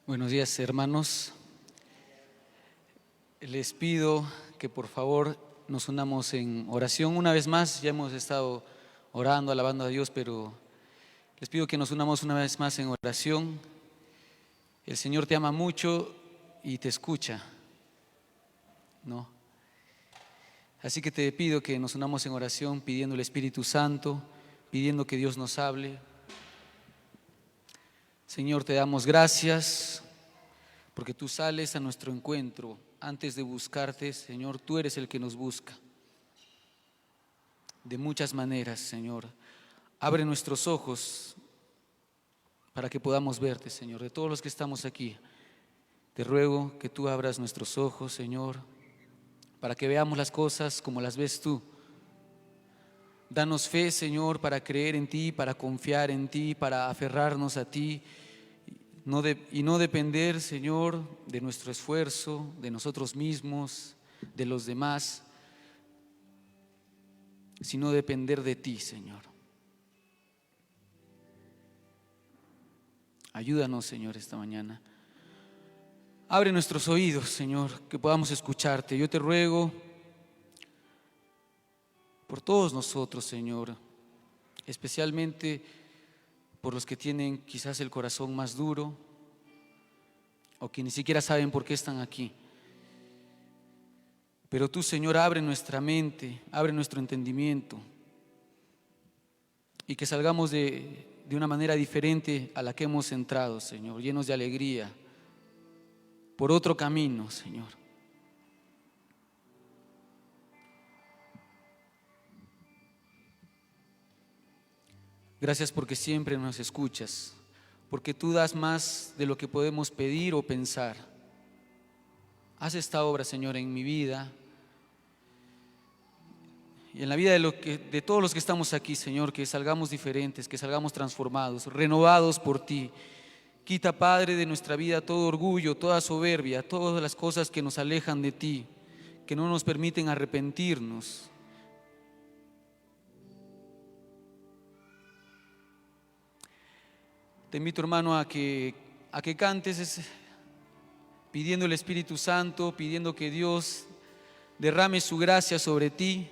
Buenos días, hermanos. Les pido que por favor nos unamos en oración. Una vez más, ya hemos estado orando, alabando a Dios, pero les pido que nos unamos una vez más en oración. El Señor te ama mucho y te escucha, ¿no? Así que te pido que nos unamos en oración, pidiendo el Espíritu Santo, pidiendo que Dios nos hable. Señor, te damos gracias porque tú sales a nuestro encuentro. Antes de buscarte, Señor, tú eres el que nos busca. De muchas maneras, Señor. Abre nuestros ojos para que podamos verte, Señor. De todos los que estamos aquí, te ruego que tú abras nuestros ojos, Señor, para que veamos las cosas como las ves tú. Danos fe, Señor, para creer en ti, para confiar en ti, para aferrarnos a ti y no depender, Señor, de nuestro esfuerzo, de nosotros mismos, de los demás, sino depender de ti, Señor. Ayúdanos, Señor, esta mañana. Abre nuestros oídos, Señor, que podamos escucharte. Yo te ruego por todos nosotros, Señor, especialmente por los que tienen quizás el corazón más duro o que ni siquiera saben por qué están aquí. Pero tú, Señor, abre nuestra mente, abre nuestro entendimiento y que salgamos de una manera diferente a la que hemos entrado, Señor, llenos de alegría, por otro camino, Señor. Gracias porque siempre nos escuchas, porque tú das más de lo que podemos pedir o pensar. Haz esta obra, Señor, en mi vida y en la vida de todos los que estamos aquí, Señor, que salgamos diferentes, que salgamos transformados, renovados por ti. Quita, Padre, de nuestra vida todo orgullo, toda soberbia, todas las cosas que nos alejan de ti, que no nos permiten arrepentirnos. Te invito, hermano, a que cantes pidiendo el Espíritu Santo, pidiendo que Dios derrame su gracia sobre ti.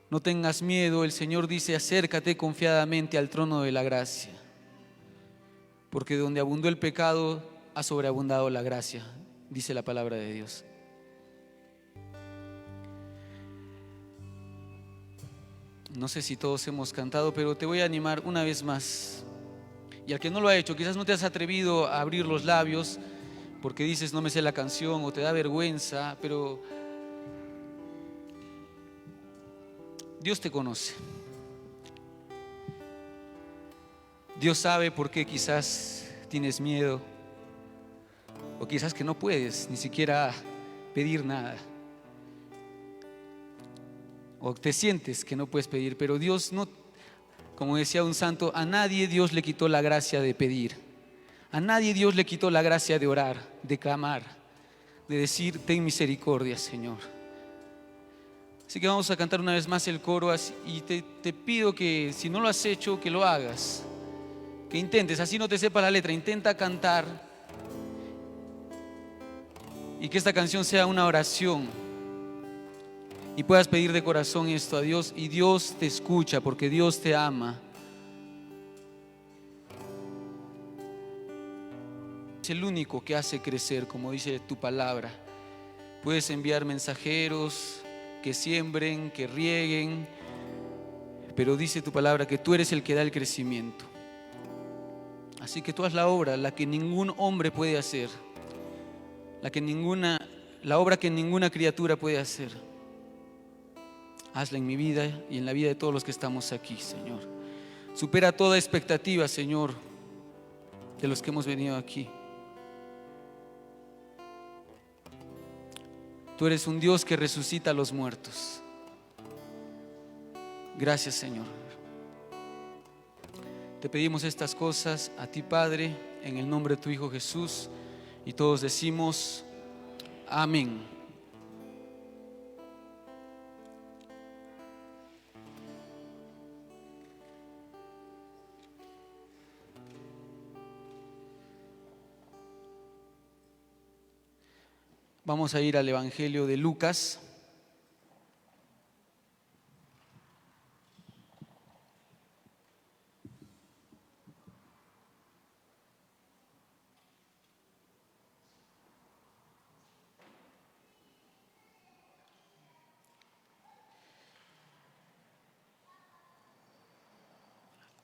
No tengas miedo, el Señor dice: acércate confiadamente al trono de la gracia, porque donde abundó el pecado ha sobreabundado la gracia, dice la palabra de Dios. No sé si todos hemos cantado, pero te voy a animar una vez más. Y al que no lo ha hecho, quizás no te has atrevido a abrir los labios porque dices: no me sé la canción, o te da vergüenza, pero Dios te conoce. Dios sabe por qué quizás tienes miedo, o quizás que no puedes ni siquiera pedir nada, o te sientes que no puedes pedir, pero Dios no, como decía un santo, a nadie Dios le quitó la gracia de pedir. A nadie Dios le quitó la gracia de orar, de clamar, de decir: ten misericordia, Señor. Así que vamos a cantar una vez más el coro y te pido que, si no lo has hecho, que lo hagas, que intentes, así no te sepa la letra, intenta cantar y que esta canción sea una oración y puedas pedir de corazón esto a Dios, y Dios te escucha porque Dios te ama. Es el único que hace crecer, como dice tu palabra. Puedes enviar mensajeros que siembren, que rieguen, pero dice tu palabra que tú eres el que da el crecimiento. Así que tú haz la obra, la que ningún hombre puede hacer, la obra que ninguna criatura puede hacer. Hazla en mi vida y en la vida de todos los que estamos aquí, Señor. Supera toda expectativa, Señor, de los que hemos venido aquí. Tú eres un Dios que resucita a los muertos. Gracias, Señor. Te pedimos estas cosas a ti, Padre, en el nombre de tu Hijo Jesús, y todos decimos amén. Vamos a ir al Evangelio de Lucas.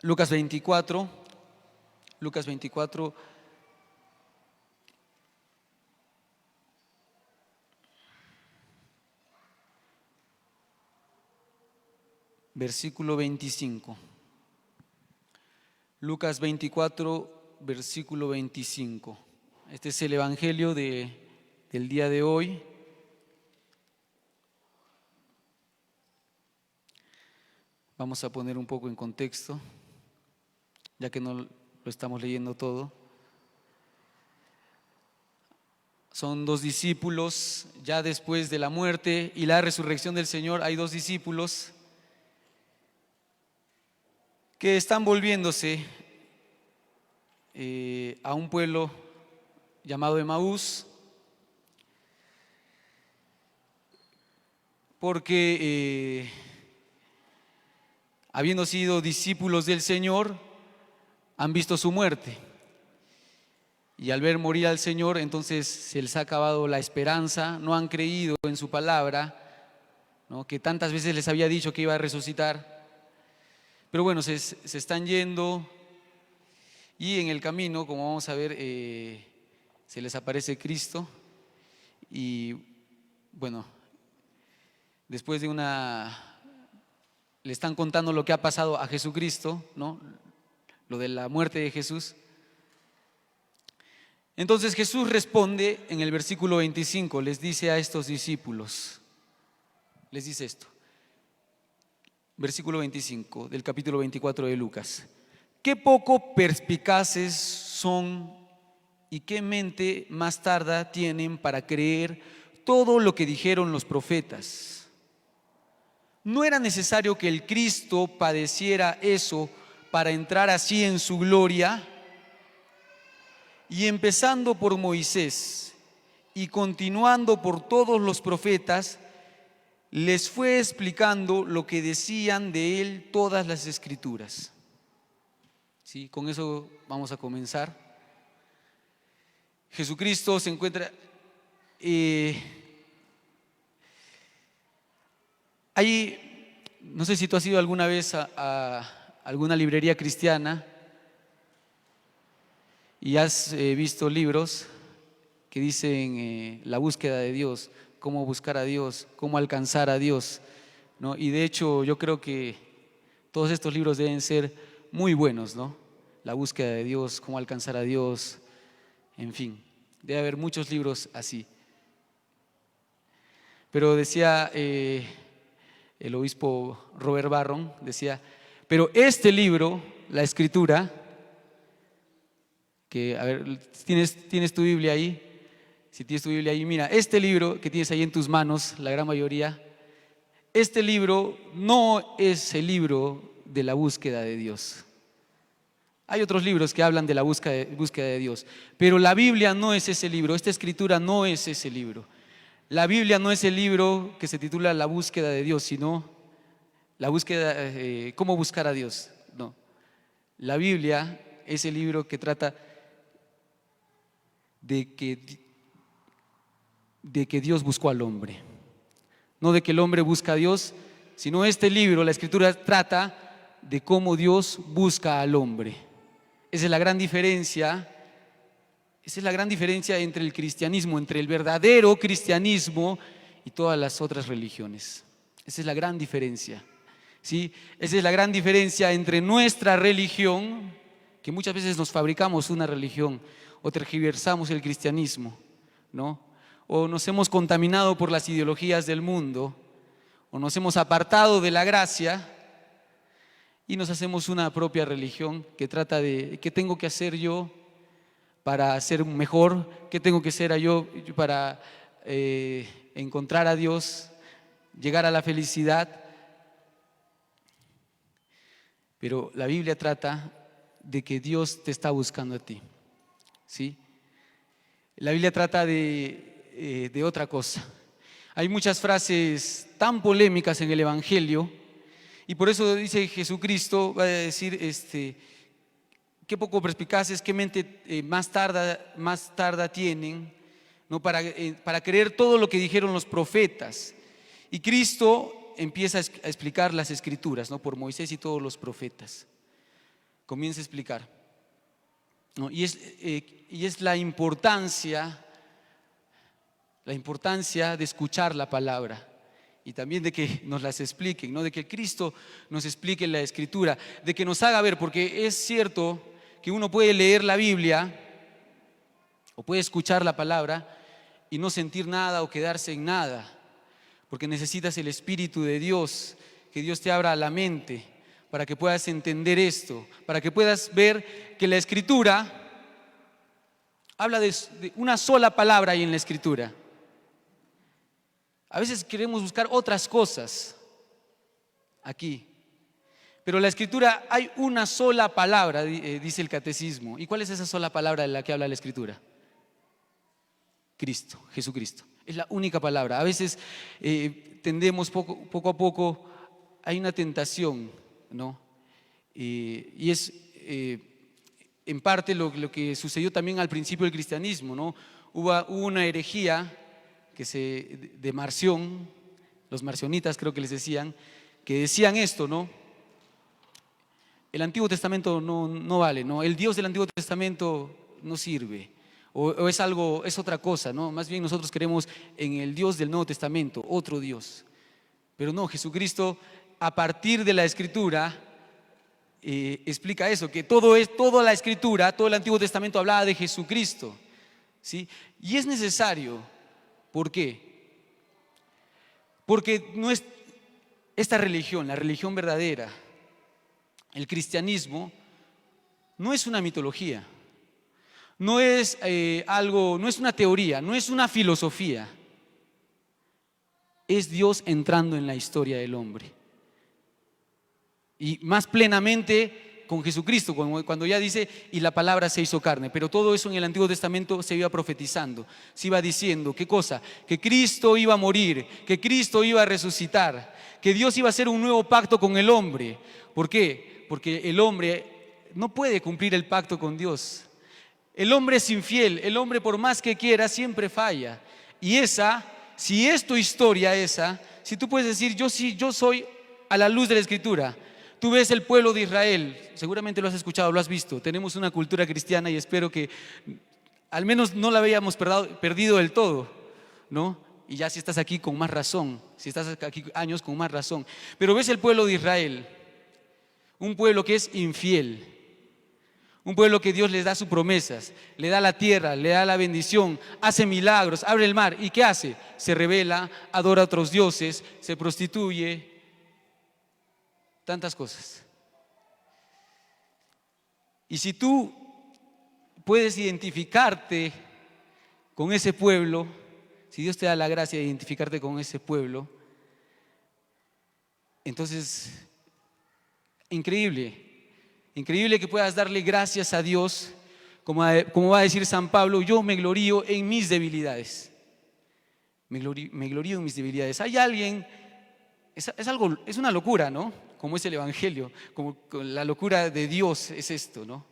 Lucas 24, Lucas 24, versículo 25. Lucas 24, versículo 25. Este es el Evangelio del día de hoy. Vamos a poner un poco en contexto, ya que no lo estamos leyendo todo. Son dos discípulos, ya después de la muerte y la resurrección del Señor, hay dos discípulos que están volviéndose a un pueblo llamado Emaús, porque habiendo sido discípulos del Señor, han visto su muerte. Y al ver morir al Señor, entonces se les ha acabado la esperanza, no han creído en su palabra, ¿no?, que tantas veces les había dicho que iba a resucitar. Pero bueno, se están yendo y en el camino, como vamos a ver, se les aparece Cristo y bueno, después de le están contando lo que ha pasado a Jesucristo, ¿no?, lo de la muerte de Jesús. Entonces Jesús responde en el versículo 25, les dice a estos discípulos, les dice esto. Versículo 25 del capítulo 24 de Lucas. Qué poco perspicaces son y qué mente más tarda tienen para creer todo lo que dijeron los profetas. ¿No era necesario que el Cristo padeciera eso para entrar así en su gloria? Y empezando por Moisés y continuando por todos los profetas, les fue explicando lo que decían de él todas las escrituras. Sí, con eso vamos a comenzar. Jesucristo se encuentra ahí. No sé si tú has ido alguna vez a alguna librería cristiana y has visto libros que dicen la búsqueda de Dios, cómo buscar a Dios, cómo alcanzar a Dios, ¿no? Y de hecho yo creo que todos estos libros deben ser muy buenos, ¿no? La búsqueda de Dios, cómo alcanzar a Dios, en fin, debe haber muchos libros así. Pero decía el obispo Robert Barron, decía, pero este libro, la Escritura, que, a ver, ¿tienes tu Biblia ahí? Si tienes tu Biblia ahí, mira, este libro que tienes ahí en tus manos, la gran mayoría, este libro no es el libro de la búsqueda de Dios. Hay otros libros que hablan de la búsqueda de Dios, pero la Biblia no es ese libro, esta escritura no es ese libro. La Biblia no es el libro que se titula La búsqueda de Dios, sino la búsqueda, cómo buscar a Dios. No, la Biblia es el libro que trata de que Dios buscó al hombre, no de que el hombre busca a Dios, sino este libro, la Escritura, trata de cómo Dios busca al hombre. Esa es la gran diferencia. Esa es la gran diferencia entre el cristianismo, entre el verdadero cristianismo y todas las otras religiones. Esa es la gran diferencia, ¿sí? Esa es la gran diferencia entre nuestra religión, que muchas veces nos fabricamos una religión o tergiversamos el cristianismo, ¿no? O nos hemos contaminado por las ideologías del mundo, o nos hemos apartado de la gracia y nos hacemos una propia religión que trata de qué tengo que hacer yo para ser mejor, qué tengo que hacer yo para encontrar a Dios, llegar a la felicidad. Pero la Biblia trata de que Dios te está buscando a ti, ¿sí? La Biblia trata de de otra cosa. Hay muchas frases tan polémicas en el Evangelio y por eso dice Jesucristo, va a decir, qué poco perspicaces, qué mente más tarda tienen, ¿no? Para creer todo lo que dijeron los profetas. Y Cristo empieza a explicar las Escrituras, ¿no? Por Moisés y todos los profetas. Comienza a explicar, ¿no? Y es la importancia de escuchar la palabra y también de que nos las expliquen, ¿no? De que Cristo nos explique la Escritura, de que nos haga ver, porque es cierto que uno puede leer la Biblia o puede escuchar la palabra y no sentir nada o quedarse en nada, porque necesitas el Espíritu de Dios, que Dios te abra la mente para que puedas entender esto, para que puedas ver que la Escritura habla de una sola palabra ahí en la Escritura. A veces queremos buscar otras cosas aquí, pero en la Escritura hay una sola palabra, dice el catecismo. ¿Y cuál es esa sola palabra de la que habla la Escritura? Cristo, Jesucristo. Es la única palabra. A veces tendemos poco a poco, hay una tentación, ¿no? Y es en parte lo que sucedió también al principio del cristianismo, ¿no? Hubo una herejía de Marción, los marcionitas creo que les decían, que decían esto, ¿no? El Antiguo Testamento no vale, ¿no? El Dios del Antiguo Testamento no sirve, o es otra cosa, ¿no? Más bien nosotros queremos en el Dios del Nuevo Testamento, otro Dios. Pero no, Jesucristo a partir de la Escritura explica eso, que toda la Escritura, todo el Antiguo Testamento hablaba de Jesucristo, ¿sí? Y es necesario. ¿Por qué? Porque esta religión, la religión verdadera, el cristianismo, no es una mitología, no es no es una teoría, no es una filosofía, es Dios entrando en la historia del hombre. Y más plenamente con Jesucristo, cuando ya dice, y la palabra se hizo carne. Pero todo eso en el Antiguo Testamento se iba profetizando, se iba diciendo, ¿qué cosa? Que Cristo iba a morir, que Cristo iba a resucitar, que Dios iba a hacer un nuevo pacto con el hombre. ¿Por qué? Porque el hombre no puede cumplir el pacto con Dios. El hombre es infiel, el hombre por más que quiera siempre falla. Y si es tu historia si tú puedes decir, yo soy a la luz de la Escritura. Tú ves el pueblo de Israel, seguramente lo has escuchado, lo has visto. Tenemos una cultura cristiana y espero que al menos no la hayamos perdido del todo, ¿no? Y ya si estás aquí con más razón, si estás aquí años con más razón. Pero ves el pueblo de Israel, un pueblo que es infiel, un pueblo que Dios les da sus promesas, le da la tierra, le da la bendición, hace milagros, abre el mar. ¿Y qué hace? Se rebela, adora a otros dioses, se prostituye. Tantas cosas. Y si tú puedes identificarte con ese pueblo, si Dios te da la gracia de identificarte con ese pueblo, entonces, increíble que puedas darle gracias a Dios, como va a decir San Pablo, yo me glorío en mis debilidades. Me glorío en mis debilidades. Hay alguien, es una locura, ¿no? Como es el Evangelio, como la locura de Dios es esto, ¿no?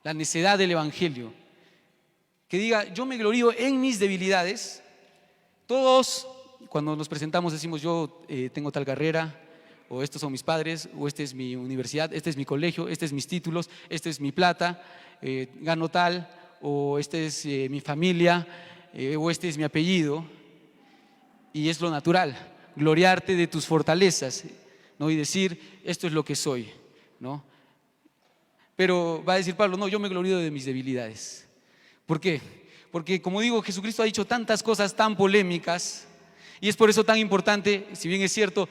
La necedad del Evangelio. Que diga, yo me glorío en mis debilidades. Todos, cuando nos presentamos, decimos, yo tengo tal carrera, o estos son mis padres, o esta es mi universidad, este es mi colegio, este es mis títulos, este es mi plata, gano tal, o este es mi familia, o este es mi apellido. Y es lo natural, gloriarte de tus fortalezas, ¿no? Y decir, esto es lo que soy, ¿no? Pero va a decir Pablo, no, yo me glorío de mis debilidades. ¿Por qué? Porque, como digo, Jesucristo ha dicho tantas cosas tan polémicas y es por eso tan importante, si bien es cierto,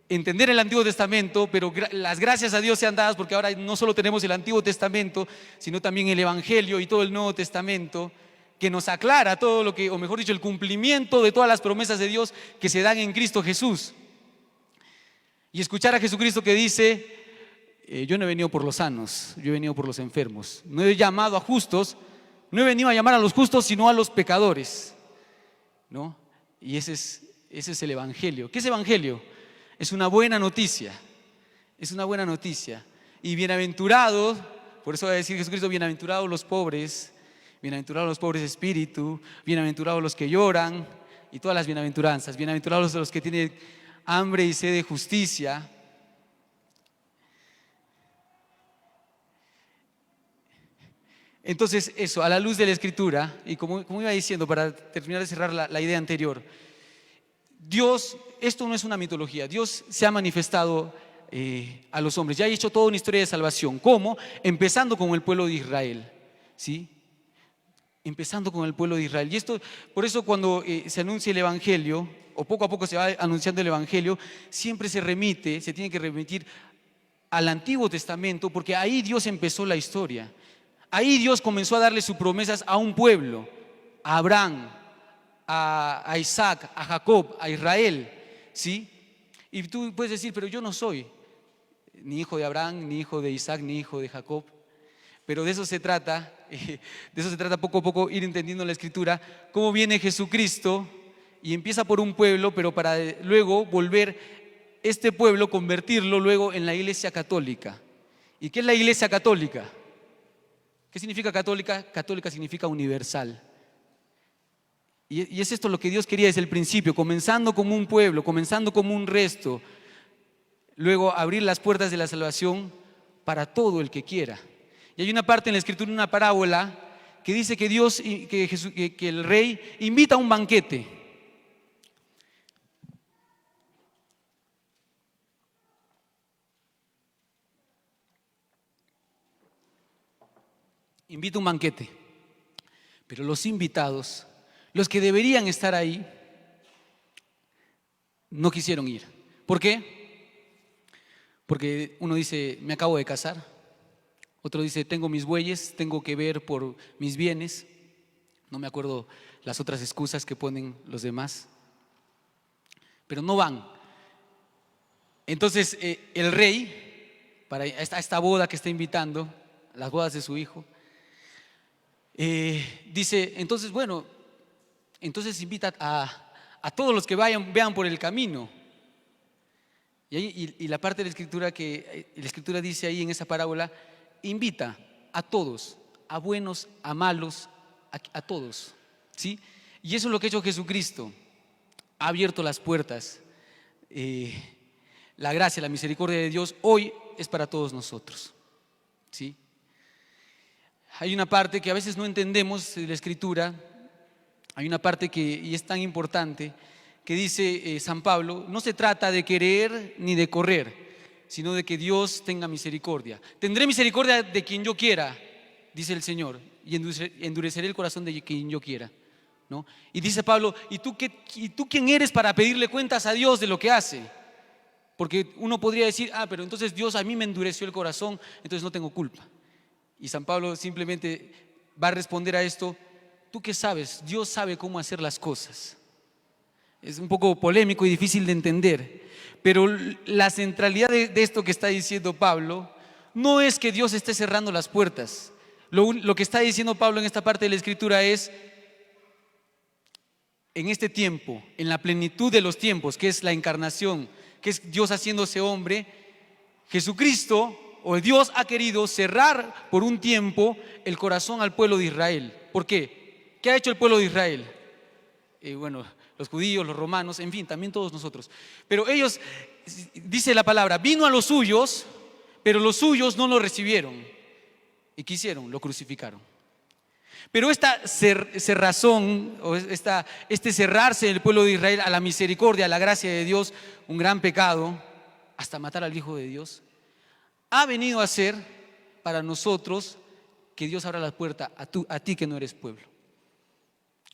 entender el Antiguo Testamento, pero las gracias a Dios sean dadas porque ahora no solo tenemos el Antiguo Testamento, sino también el Evangelio y todo el Nuevo Testamento, que nos aclara todo lo que, o mejor dicho, el cumplimiento de todas las promesas de Dios que se dan en Cristo Jesús. Y escuchar a Jesucristo que dice, yo no he venido por los sanos, yo he venido por los enfermos. No he llamado a justos, no he venido a llamar a los justos, sino a los pecadores. ¿no? Y ese es el Evangelio. ¿Qué es Evangelio? Es una buena noticia. Es una buena noticia. Y bienaventurados, por eso va a decir Jesucristo, bienaventurados los pobres de espíritu, bienaventurados los que lloran, y todas las bienaventuranzas. Bienaventurados los que tienen hambre y sed de justicia. Entonces eso, a la luz de la Escritura, y como iba diciendo, para terminar de cerrar la idea anterior, Dios, esto no es una mitología, Dios se ha manifestado a los hombres, ya ha hecho toda una historia de salvación. ¿Cómo? Empezando con el pueblo de Israel, ¿sí? Empezando con el pueblo de Israel. Y esto, por eso cuando se anuncia el Evangelio, o poco a poco se va anunciando el Evangelio, siempre se tiene que remitir al Antiguo Testamento, porque ahí Dios empezó la historia. Ahí Dios comenzó a darle sus promesas a un pueblo, a Abraham, a Isaac, a Jacob, a Israel, ¿sí? Y tú puedes decir, pero yo no soy ni hijo de Abraham, ni hijo de Isaac, ni hijo de Jacob. Pero de eso se trata poco a poco ir entendiendo la Escritura, cómo viene Jesucristo y empieza por un pueblo, pero para luego volver este pueblo, convertirlo luego en la Iglesia Católica. ¿Y qué es la Iglesia Católica? ¿Qué significa católica? Católica significa universal. Y es esto lo que Dios quería desde el principio, comenzando como un pueblo, comenzando como un resto, luego abrir las puertas de la salvación para todo el que quiera. Y hay una parte en la Escritura, una parábola, que dice que que el rey invita a un banquete. Invita a un banquete, pero los invitados, los que deberían estar ahí, no quisieron ir. ¿Por qué? Porque uno dice, me acabo de casar. Otro dice, tengo mis bueyes, tengo que ver por mis bienes. No me acuerdo las otras excusas que ponen los demás. Pero no van. Entonces el rey, para esta boda que está invitando, las bodas de su hijo, dice, entonces bueno, entonces invita a todos los que vean por el camino. Y la parte de la Escritura que la Escritura dice ahí en esa parábola, invita a todos, a buenos, a malos, a todos, ¿sí? Y eso es lo que ha hecho Jesucristo, ha abierto las puertas. La gracia, la misericordia de Dios hoy es para todos nosotros, ¿sí? Hay una parte que a veces no entendemos de la Escritura, hay una parte y es tan importante, que dice San Pablo, no se trata de querer ni de correr, sino de que Dios tenga misericordia. Tendré misericordia de quien yo quiera, dice el Señor, y endureceré el corazón de quien yo quiera, ¿no? Y dice Pablo, ¿y tú quién eres para pedirle cuentas a Dios de lo que hace? Porque uno podría decir, pero entonces Dios a mí me endureció el corazón, entonces no tengo culpa. Y San Pablo simplemente va a responder a esto, ¿tú qué sabes? Dios sabe cómo hacer las cosas. Es un poco polémico y difícil de entender, pero la centralidad de esto que está diciendo Pablo no es que Dios esté cerrando las puertas. Lo que está diciendo Pablo en esta parte de la Escritura es, en este tiempo, en la plenitud de los tiempos, que es la encarnación, que es Dios haciéndose hombre, Jesucristo o Dios ha querido cerrar por un tiempo el corazón al pueblo de Israel. ¿Por qué? ¿Qué ha hecho el pueblo de Israel? Bueno, los judíos, los romanos, en fin, también todos nosotros. Pero ellos, dice la palabra, vino a los suyos, pero los suyos no lo recibieron. ¿Y qué hicieron? Lo crucificaron. Pero esta cerrazón, o este cerrarse del pueblo de Israel a la misericordia, a la gracia de Dios, un gran pecado, hasta matar al Hijo de Dios, ha venido a ser para nosotros que Dios abra la puerta a ti que no eres pueblo.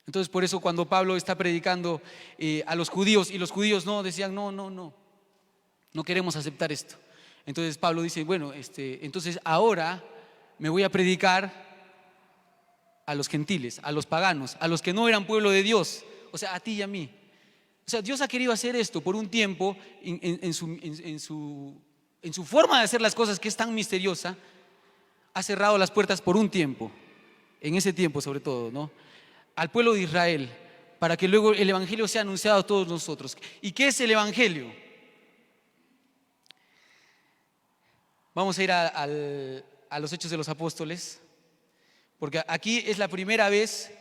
Entonces por eso cuando Pablo está predicando a los judíos y los judíos decían no queremos aceptar esto. Entonces Pablo dice, bueno, entonces ahora me voy a predicar a los gentiles, a los paganos, a los que no eran pueblo de Dios, o sea, a ti y a mí. O sea, Dios ha querido hacer esto por un tiempo en su forma de hacer las cosas, que es tan misteriosa. Ha cerrado las puertas por un tiempo, en ese tiempo sobre todo, ¿no? Al pueblo de Israel, para que luego el Evangelio sea anunciado a todos nosotros. ¿Y qué es el Evangelio? Vamos a ir a los Hechos de los Apóstoles, porque aquí es la primera vez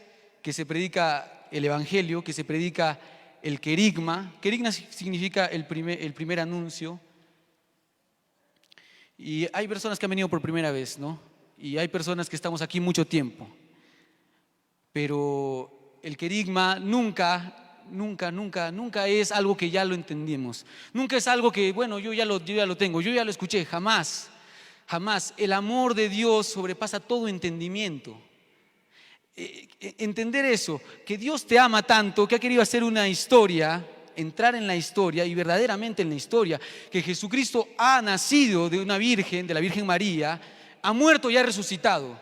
que se predica el Evangelio, que se predica el querigma. Querigma significa el primer anuncio. Y hay personas que han venido por primera vez, ¿no? Y hay personas que estamos aquí mucho tiempo. Pero el querigma nunca es algo que ya lo entendimos. Nunca es algo que, bueno, yo ya lo tengo, yo ya lo escuché. Jamás, jamás. El amor de Dios sobrepasa todo entendimiento. Entender eso, que Dios te ama tanto que ha querido hacer una historia, entrar en la historia y verdaderamente en la historia, que Jesucristo ha nacido de una virgen, de la Virgen María, ha muerto y ha resucitado.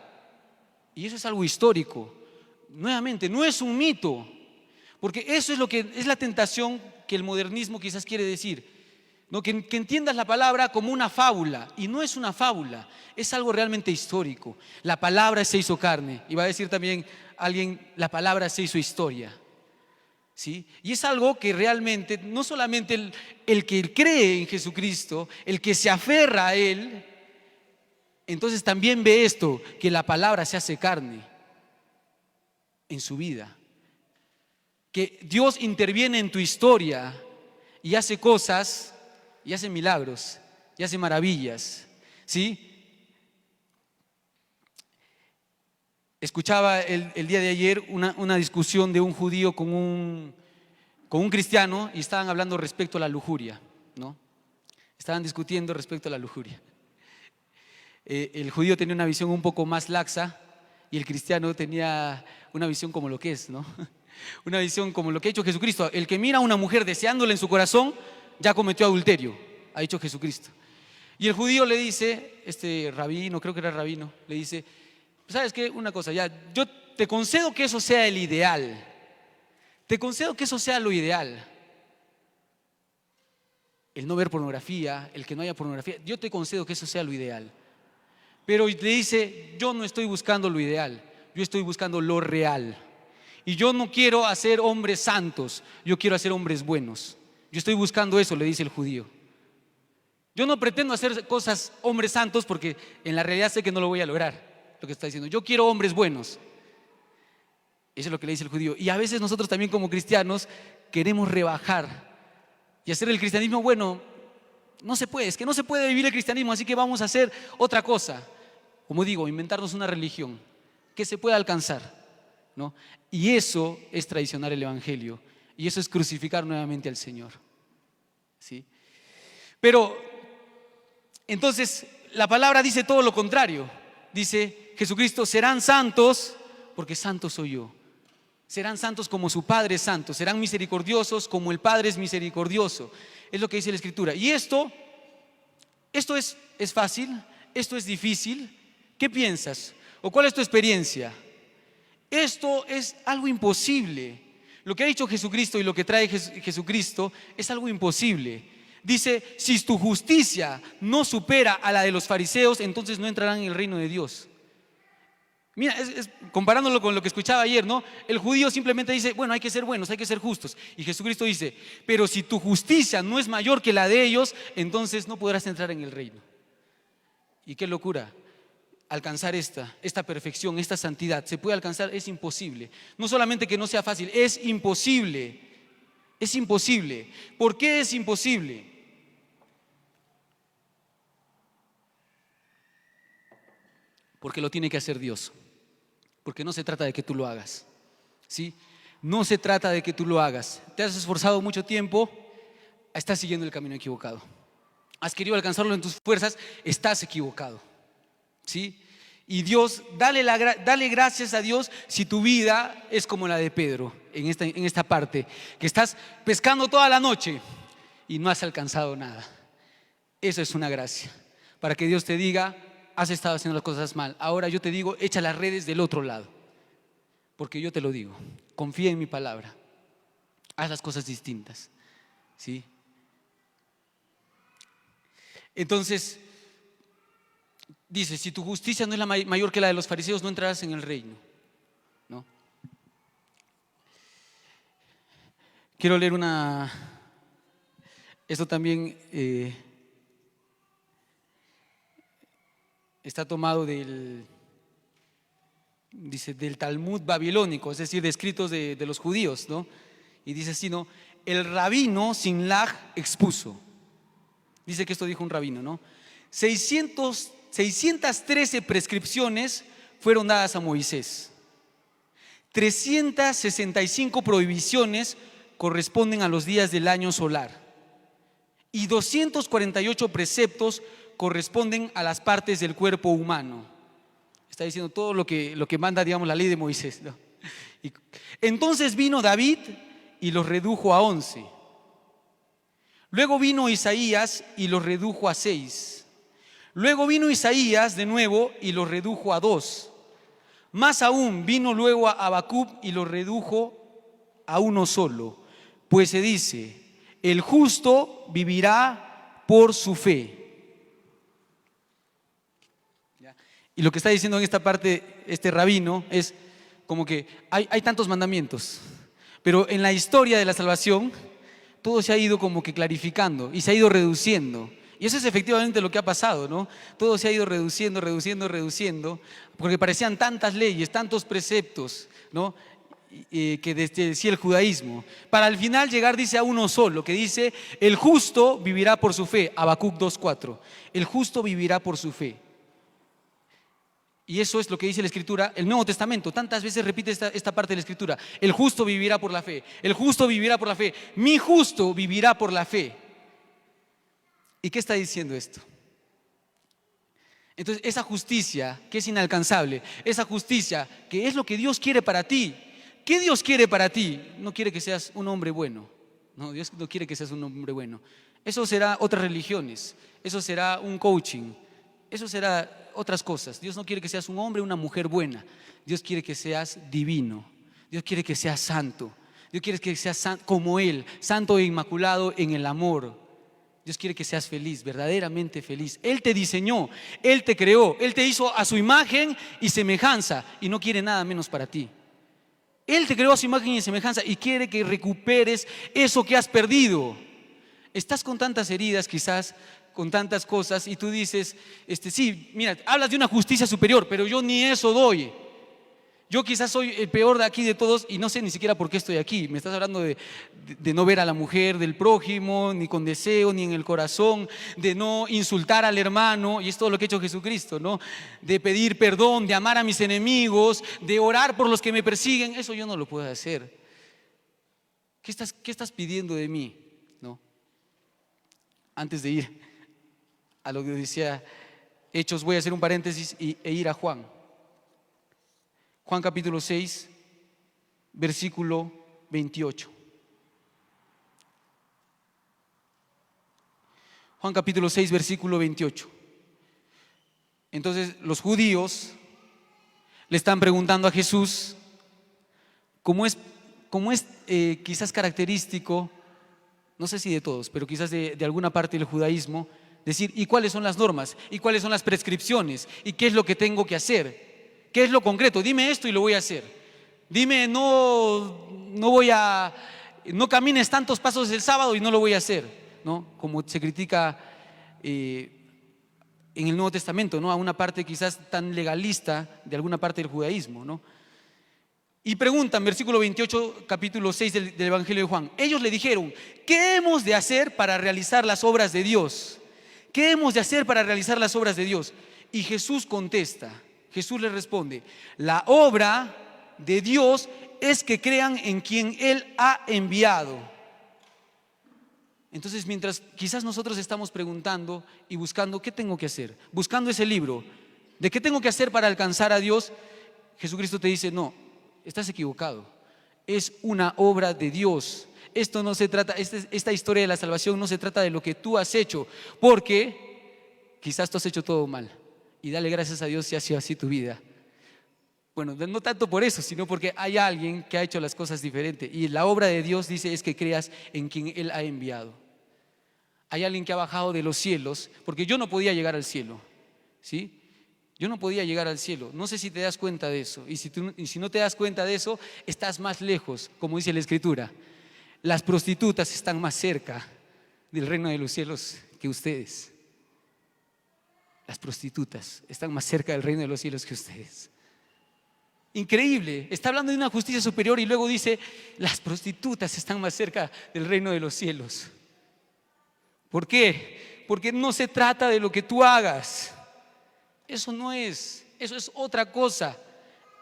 Y eso es algo histórico. Nuevamente, no es un mito, porque eso es lo que es la tentación que el modernismo quizás quiere decir, ¿no? Que entiendas la palabra como una fábula, y no es una fábula, es algo realmente histórico. La palabra se hizo carne, y va a decir también alguien, la palabra se hizo historia, ¿sí? Y es algo que realmente, no solamente el que cree en Jesucristo, el que se aferra a Él, entonces también ve esto, que la palabra se hace carne en su vida, que Dios interviene en tu historia y hace cosas, y hace milagros, y hace maravillas, ¿sí? Escuchaba el día de ayer una discusión de un judío con un cristiano, y estaban hablando respecto a la lujuria, ¿no? Estaban discutiendo respecto a la lujuria. El judío tenía una visión un poco más laxa y el cristiano tenía una visión como lo que es, ¿no? Una visión como lo que ha hecho Jesucristo. El que mira a una mujer deseándola en su corazón ya cometió adulterio, ha hecho Jesucristo. Y el judío le dice, rabino, creo que era rabino, le dice, ¿sabes qué? Una cosa, ya, yo te concedo que eso sea el ideal. Te concedo que eso sea lo ideal. El no ver pornografía, el que no haya pornografía, yo te concedo que eso sea lo ideal. Pero le dice, yo no estoy buscando lo ideal, yo estoy buscando lo real. Y yo no quiero hacer hombres santos, yo quiero hacer hombres buenos. Yo estoy buscando eso, le dice el judío. Yo no pretendo hacer cosas hombres santos porque en la realidad sé que no lo voy a lograr, lo que está diciendo. Yo quiero hombres buenos. Eso es lo que le dice el judío. Y a veces nosotros también como cristianos queremos rebajar y hacer el cristianismo bueno. No se puede, es que no se puede vivir el cristianismo, así que vamos a hacer otra cosa. Como digo, inventarnos una religión que se pueda alcanzar, ¿no? Y eso es traicionar el Evangelio, y eso es crucificar nuevamente al Señor, ¿sí? Pero entonces la palabra dice todo lo contrario. Dice Jesucristo, serán santos porque santo soy yo. Serán santos como su Padre es santo, serán misericordiosos como el Padre es misericordioso. Es lo que dice la Escritura. Y esto es fácil, esto es difícil. ¿Qué piensas? ¿O cuál es tu experiencia? Esto es algo imposible. Lo que ha dicho Jesucristo y lo que trae Jesucristo es algo imposible. Dice, si tu justicia no supera a la de los fariseos, entonces no entrarán en el reino de Dios. Mira, comparándolo con lo que escuchaba ayer, ¿no? El judío simplemente dice, bueno, hay que ser buenos, hay que ser justos. Y Jesucristo dice, pero si tu justicia no es mayor que la de ellos, entonces no podrás entrar en el reino. Y qué locura, alcanzar esta perfección, esta santidad. ¿Se puede alcanzar? Es imposible. No solamente que no sea fácil, es imposible. Es imposible. ¿Por qué es imposible? Porque lo tiene que hacer Dios. Porque no se trata de que tú lo hagas, ¿sí? No se trata de que tú lo hagas. Te has esforzado mucho tiempo, estás siguiendo el camino equivocado. Has querido alcanzarlo en tus fuerzas, estás equivocado, ¿sí? Y Dios, dale gracias a Dios si tu vida es como la de Pedro en esta parte, que estás pescando toda la noche y no has alcanzado nada. Eso es una gracia, para que Dios te diga, has estado haciendo las cosas mal. Ahora yo te digo, echa las redes del otro lado. Porque yo te lo digo, confía en mi palabra. Haz las cosas distintas, ¿sí? Entonces, dice, si tu justicia no es la mayor que la de los fariseos, no entrarás en el reino, ¿no? Quiero leer esto también está tomado dice, del Talmud babilónico, es decir, de escritos de los judíos, ¿no? Y dice así, ¿no? El rabino Sinlaj expuso. Dice que esto dijo un rabino, ¿no? 613 prescripciones fueron dadas a Moisés. 365 prohibiciones corresponden a los días del año solar. Y 248 preceptos corresponden a las partes del cuerpo humano. Está diciendo todo lo que manda, digamos, la ley de Moisés, ¿no? Entonces vino David y los redujo a 11. Luego vino Isaías y los redujo a 6. Luego vino Isaías de nuevo y los redujo a 2. Más aún vino luego a Habacuc y los redujo a uno solo. Pues se dice, el justo vivirá por su fe. Y lo que está diciendo en esta parte este rabino es como que hay tantos mandamientos, pero en la historia de la salvación todo se ha ido como que clarificando y se ha ido reduciendo. Y eso es efectivamente lo que ha pasado, ¿no? Todo se ha ido reduciendo, porque parecían tantas leyes, tantos preceptos, ¿no? Que decía el judaísmo, para al final llegar, dice, a uno solo, que dice, el justo vivirá por su fe, Habacuc 2:4, el justo vivirá por su fe. Y eso es lo que dice la Escritura, el Nuevo Testamento, tantas veces repite esta parte de la Escritura, el justo vivirá por la fe, el justo vivirá por la fe, mi justo vivirá por la fe. ¿Y qué está diciendo esto? Entonces, esa justicia que es inalcanzable, esa justicia que es lo que Dios quiere para ti. ¿Qué Dios quiere para ti? No quiere que seas un hombre bueno. No, Dios no quiere que seas un hombre bueno. Eso será otras religiones, eso será un coaching, eso será otras cosas. Dios no quiere que seas un hombre o una mujer buena. Dios quiere que seas divino. Dios quiere que seas santo. Dios quiere que seas como Él, santo e inmaculado en el amor. Dios quiere que seas feliz, verdaderamente feliz. Él te diseñó, Él te creó, Él te hizo a su imagen y semejanza y no quiere nada menos para ti. Él te creó a su imagen y semejanza y quiere que recuperes eso que has perdido. Estás con tantas heridas, quizás con tantas cosas, y tú dices, sí, mira, hablas de una justicia superior, pero yo ni eso doy. Yo quizás soy el peor de aquí de todos y no sé ni siquiera por qué estoy aquí. Me estás hablando de no ver a la mujer del prójimo, ni con deseo, ni en el corazón, de no insultar al hermano, y es todo lo que ha hecho Jesucristo, ¿no? De pedir perdón, de amar a mis enemigos, de orar por los que me persiguen. Eso yo no lo puedo hacer. ¿Qué estás pidiendo de mí? ¿No? Antes de ir a lo que decía Hechos, voy a hacer un paréntesis e ir a Juan. Juan capítulo 6, versículo 28. Juan capítulo 6, versículo 28. Entonces los judíos le están preguntando a Jesús, como es quizás característico, no sé si de todos, pero quizás de alguna parte del judaísmo, decir, ¿y cuáles son las normas? ¿Y cuáles son las prescripciones? ¿Y qué es lo que tengo que hacer? ¿Qué es lo concreto? Dime esto y lo voy a hacer. Dime, no camines tantos pasos el sábado y no lo voy a hacer, ¿no? Como se critica en el Nuevo Testamento, ¿no? A una parte quizás tan legalista de alguna parte del judaísmo, ¿no? Y preguntan, versículo 28, capítulo 6 del Evangelio de Juan. Ellos le dijeron, ¿qué hemos de hacer para realizar las obras de Dios? ¿Qué hemos de hacer para realizar las obras de Dios? Y Jesús contesta. Jesús les responde, la obra de Dios es que crean en quien Él ha enviado. Entonces, mientras quizás nosotros estamos preguntando y buscando qué tengo que hacer, buscando ese libro, de qué tengo que hacer para alcanzar a Dios, Jesucristo te dice, no, estás equivocado, es una obra de Dios. Esto no se trata, esta historia de la salvación no se trata de lo que tú has hecho, porque quizás tú has hecho todo mal. Y dale gracias a Dios si ha sido así tu vida. Bueno, no tanto por eso, sino porque hay alguien que ha hecho las cosas diferentes. Y la obra de Dios, dice, es que creas en quien Él ha enviado. Hay alguien que ha bajado de los cielos, porque yo no podía llegar al cielo, ¿sí? Yo no podía llegar al cielo. No sé si te das cuenta de eso. Y si no te das cuenta de eso, estás más lejos, como dice la Escritura. Las prostitutas están más cerca del reino de los cielos que ustedes. Las prostitutas están más cerca del reino de los cielos que ustedes. Increíble, está hablando de una justicia superior y luego dice, las prostitutas están más cerca del reino de los cielos. ¿Por qué? Porque no se trata de lo que tú hagas. Eso es otra cosa.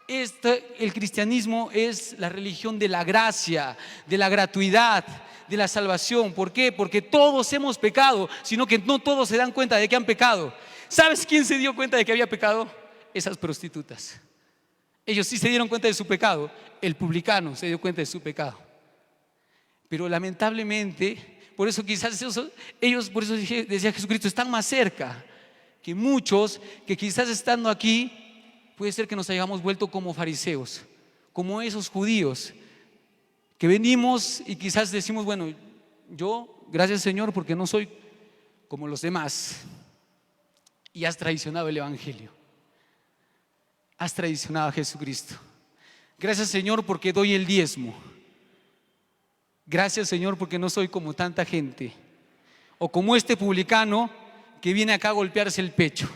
El cristianismo es la religión de la gracia, de la gratuidad, de la salvación. ¿Por qué? Porque todos hemos pecado, sino que no todos se dan cuenta de que han pecado. ¿Sabes quién se dio cuenta de que había pecado? Esas prostitutas. Ellos sí se dieron cuenta de su pecado. El publicano se dio cuenta de su pecado. Pero lamentablemente, por eso quizás ellos, por eso decía Jesucristo, están más cerca que muchos que quizás estando aquí, puede ser que nos hayamos vuelto como fariseos, como esos judíos que venimos y quizás decimos, bueno, yo, gracias Señor, porque no soy como los demás. Y has traicionado el evangelio. Has traicionado a Jesucristo. Gracias Señor porque doy el diezmo. Gracias Señor porque no soy como tanta gente. O como este publicano que viene acá a golpearse el pecho.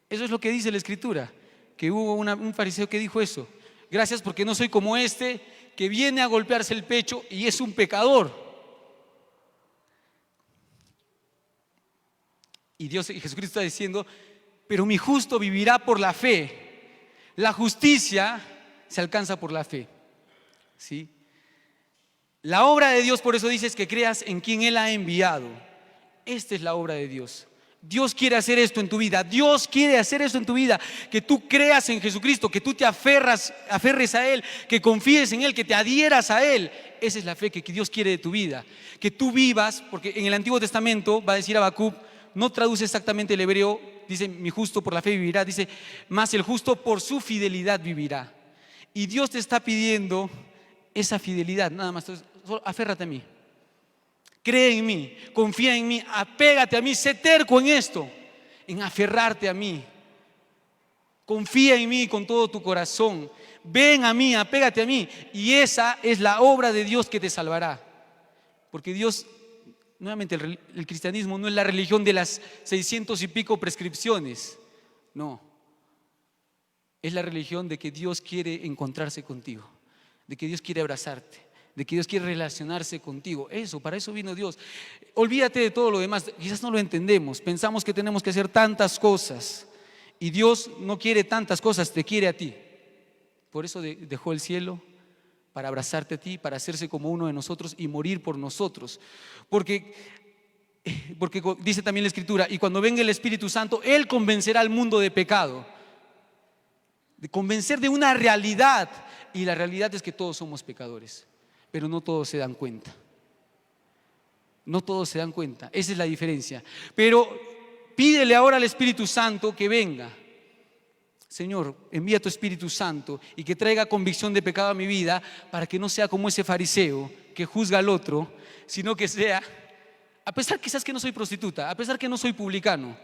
Eso es lo que dice la Escritura. Que hubo un fariseo que dijo eso. Gracias porque no soy como este que viene a golpearse el pecho y es un pecador. Y Jesucristo está diciendo, pero mi justo vivirá por la fe. La justicia se alcanza por la fe, ¿sí? La obra de Dios, por eso dices que creas en quien Él ha enviado. Esta es la obra de Dios. Dios quiere hacer esto en tu vida. Dios quiere hacer esto en tu vida. Que tú creas en Jesucristo, que tú te aferres a Él, que confíes en Él, que te adhieras a Él. Esa es la fe que Dios quiere de tu vida. Que tú vivas, porque en el Antiguo Testamento va a decir Habacuc, no traduce exactamente el hebreo, dice mi justo por la fe vivirá, dice más el justo por su fidelidad vivirá. Y Dios te está pidiendo esa fidelidad, nada más. Entonces, solo aférrate a mí, cree en mí, confía en mí, apégate a mí, sé terco en esto, en aferrarte a mí. Confía en mí con todo tu corazón, ven a mí, apégate a mí, y esa es la obra de Dios que te salvará. Porque Dios, nuevamente, el cristianismo no es la religión de las 600 y pico prescripciones, no. Es la religión de que Dios quiere encontrarse contigo, de que Dios quiere abrazarte, de que Dios quiere relacionarse contigo. Eso, para eso vino Dios. Olvídate de todo lo demás, quizás no lo entendemos, pensamos que tenemos que hacer tantas cosas y Dios no quiere tantas cosas, te quiere a ti. Por eso dejó el cielo, para abrazarte a ti, para hacerse como uno de nosotros y morir por nosotros. Porque dice también la Escritura, y cuando venga el Espíritu Santo, Él convencerá al mundo de pecado, de convencer de una realidad, y la realidad es que todos somos pecadores, pero no todos se dan cuenta. No todos se dan cuenta, esa es la diferencia. Pero pídele ahora al Espíritu Santo que venga. Señor, envía tu Espíritu Santo y que traiga convicción de pecado a mi vida, para que no sea como ese fariseo que juzga al otro, sino que sea, a pesar quizás que no soy prostituta, a pesar que no soy publicano,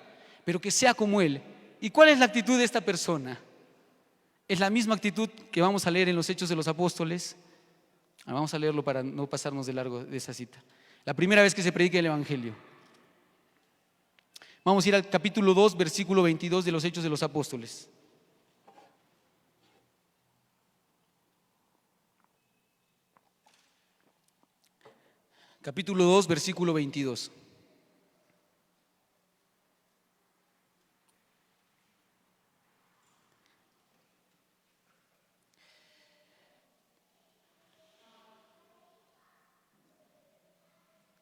pero que sea como él. ¿Y cuál es la actitud de esta persona? Es la misma actitud que vamos a leer en los Hechos de los Apóstoles. Vamos a leerlo para no pasarnos de largo de esa cita. La primera vez que se predica el Evangelio. Vamos a ir al capítulo 2, versículo 22 de los Hechos de los Apóstoles. Capítulo 2, versículo 22.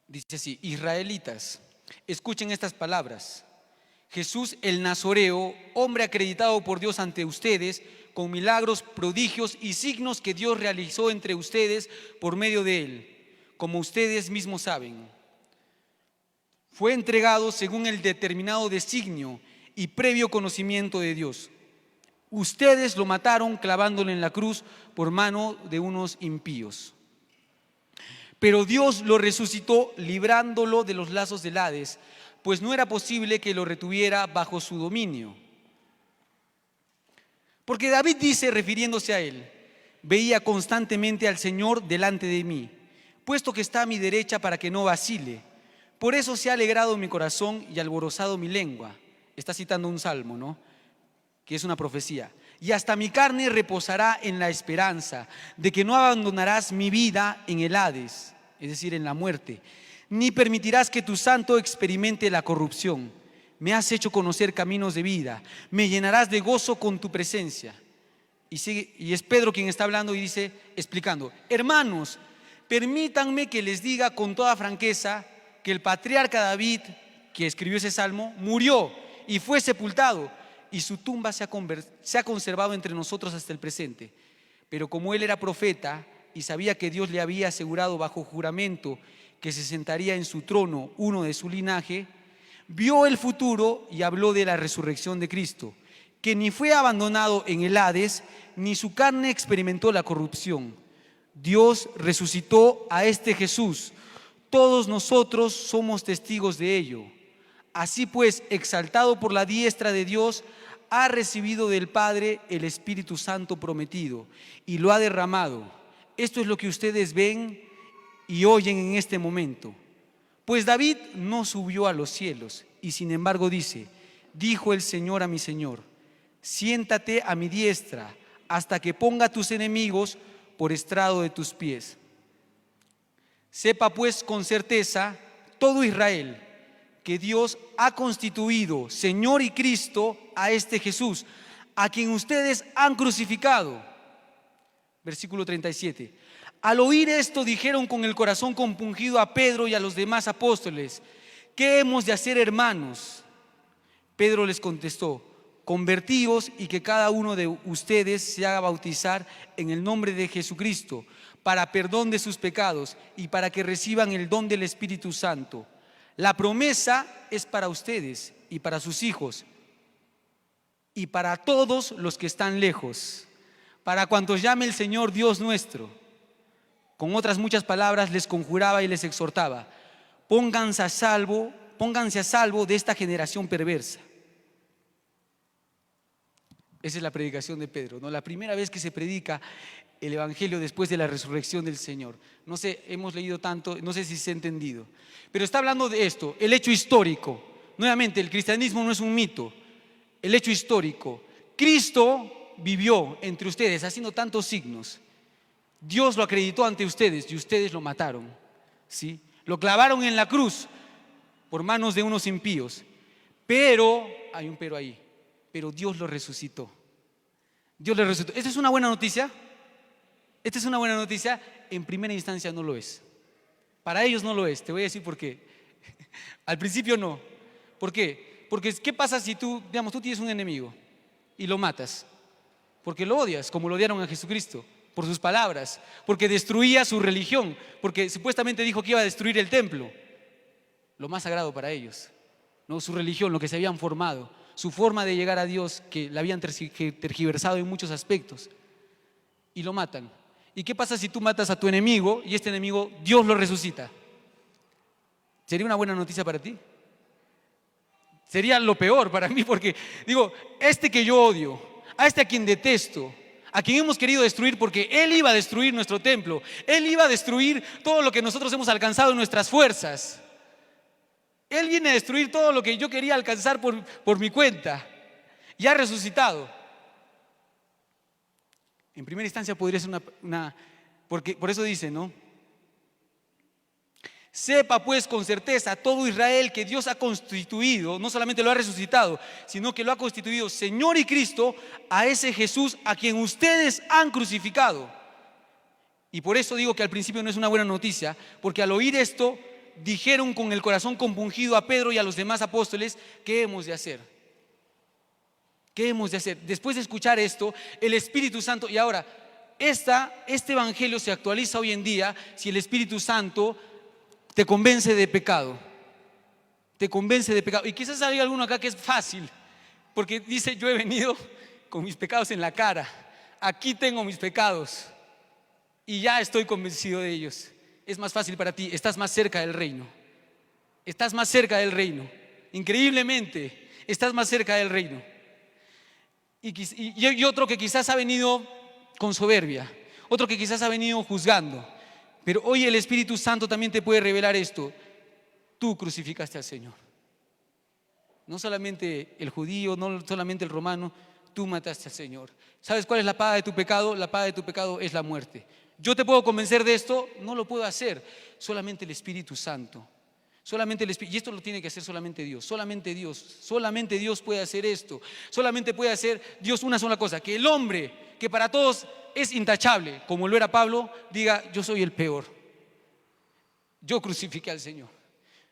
Dice así: israelitas, escuchen estas palabras. Jesús el Nazoreo, hombre acreditado por Dios ante ustedes, con milagros, prodigios y signos que Dios realizó entre ustedes por medio de él, como ustedes mismos saben. Fue entregado según el determinado designio y previo conocimiento de Dios. Ustedes lo mataron clavándolo en la cruz por mano de unos impíos. Pero Dios lo resucitó librándolo de los lazos del Hades, pues no era posible que lo retuviera bajo su dominio. Porque David dice, refiriéndose a él, veía constantemente al Señor delante de mí, puesto que está a mi derecha para que no vacile. Por eso se ha alegrado mi corazón y alborozado mi lengua. Está citando un salmo, ¿no? Que es una profecía. Y hasta mi carne reposará en la esperanza de que no abandonarás mi vida en el Hades, es decir, en la muerte, ni permitirás que tu santo experimente la corrupción. Me has hecho conocer caminos de vida, me llenarás de gozo con tu presencia. Y es Pedro quien está hablando y dice, explicando: hermanos, permítanme que les diga con toda franqueza que el patriarca David, que escribió ese salmo, murió y fue sepultado, y su tumba se ha conservado entre nosotros hasta el presente. Pero como él era profeta y sabía que Dios le había asegurado bajo juramento que se sentaría en su trono uno de su linaje, vio el futuro y habló de la resurrección de Cristo, que ni fue abandonado en el Hades, ni su carne experimentó la corrupción. Dios resucitó a este Jesús. Todos nosotros somos testigos de ello. Así pues, exaltado por la diestra de Dios, ha recibido del Padre el Espíritu Santo prometido y lo ha derramado. Esto es lo que ustedes ven y oyen en este momento. Pues David no subió a los cielos y sin embargo dice: dijo el Señor a mi Señor, siéntate a mi diestra hasta que ponga a tus enemigos por estrado de tus pies. Sepa pues con certeza todo Israel que Dios ha constituido Señor y Cristo a este Jesús, a quien ustedes han crucificado. Versículo 37. Al oír esto dijeron con el corazón compungido a Pedro y a los demás apóstoles: ¿qué hemos de hacer, hermanos? Pedro les contestó: convertíos y que cada uno de ustedes se haga bautizar en el nombre de Jesucristo para perdón de sus pecados y para que reciban el don del Espíritu Santo. La promesa es para ustedes y para sus hijos y para todos los que están lejos, para cuantos llame el Señor Dios nuestro. Con otras muchas palabras les conjuraba y les exhortaba: pónganse a salvo de esta generación perversa. Esa es la predicación de Pedro, ¿no? La primera vez que se predica el Evangelio después de la resurrección del Señor. No sé, hemos leído tanto, no sé si se ha entendido. Pero está hablando de esto, el hecho histórico. Nuevamente, el cristianismo no es un mito, el hecho histórico. Cristo vivió entre ustedes haciendo tantos signos. Dios lo acreditó ante ustedes y ustedes lo mataron, ¿sí? Lo clavaron en la cruz por manos de unos impíos. Pero, hay un pero ahí, pero Dios lo resucitó. Dios lo resucitó. ¿Esta es una buena noticia? Esta es una buena noticia. En primera instancia no lo es. Para ellos no lo es. Te voy a decir por qué. Al principio no. ¿Por qué? Porque ¿qué pasa si tú tienes un enemigo y lo matas? Porque lo odias, como lo odiaron a Jesucristo, por sus palabras, porque destruía su religión, porque supuestamente dijo que iba a destruir el templo, lo más sagrado para ellos, ¿no? Su religión, lo que se habían formado, su forma de llegar a Dios, que la habían tergiversado en muchos aspectos, y lo matan. ¿Y qué pasa si tú matas a tu enemigo y este enemigo Dios lo resucita? ¿Sería una buena noticia para ti? Sería lo peor para mí, porque digo, este que yo odio, a este a quien detesto, a quien hemos querido destruir porque Él iba a destruir nuestro templo, Él iba a destruir todo lo que nosotros hemos alcanzado en nuestras fuerzas. Él viene a destruir todo lo que yo quería alcanzar por mi cuenta y ha resucitado. En primera instancia podría ser porque por eso dice, ¿no? Sepa pues con certeza todo Israel que Dios ha constituido, no solamente lo ha resucitado, sino que lo ha constituido Señor y Cristo a ese Jesús a quien ustedes han crucificado. Y por eso digo que al principio no es una buena noticia, porque al oír esto dijeron con el corazón compungido a Pedro y a los demás apóstoles: ¿qué hemos de hacer? ¿Qué hemos de hacer? Después de escuchar esto, el Espíritu Santo, y ahora, este evangelio se actualiza hoy en día si el Espíritu Santo te convence de pecado. Te convence de pecado. Y quizás hay alguno acá que es fácil, porque dice: yo he venido con mis pecados en la cara, aquí tengo mis pecados y ya estoy convencido de ellos. Es más fácil para ti, estás más cerca del reino. Estás más cerca del reino. Increíblemente, estás más cerca del reino. Y otro que quizás ha venido con soberbia, otro que quizás ha venido juzgando, Pero hoy el Espíritu Santo también te puede revelar esto. Tú crucificaste al Señor. No solamente el judío, no solamente el romano, tú mataste al Señor. ¿Sabes cuál es la paga de tu pecado? La paga de tu pecado es la muerte. ¿Yo te puedo convencer de esto? No lo puedo hacer. Solamente el Espíritu Santo. Solamente el Espíritu. Y esto lo tiene que hacer solamente Dios. Solamente Dios. Solamente Dios puede hacer esto. Solamente puede hacer Dios una sola cosa. Que el hombre, que para todos es intachable, como lo era Pablo, diga: yo soy el peor. Yo crucifiqué al Señor.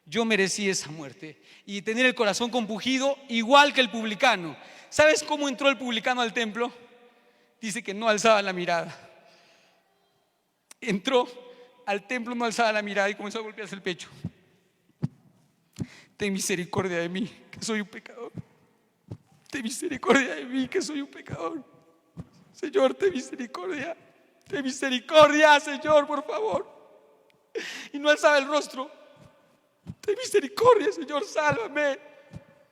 Yo merecí esa muerte. Y tener el corazón compungido igual que el publicano. ¿Sabes cómo entró el publicano al templo? Dice que no alzaba la mirada. Entró al templo, no alzaba la mirada y comenzó a golpearse el pecho. Ten misericordia de mí, que soy un pecador. Ten misericordia de mí, que soy un pecador. Señor, ten misericordia. Ten misericordia, Señor, por favor. Y no alzaba el rostro. Ten misericordia, Señor, sálvame.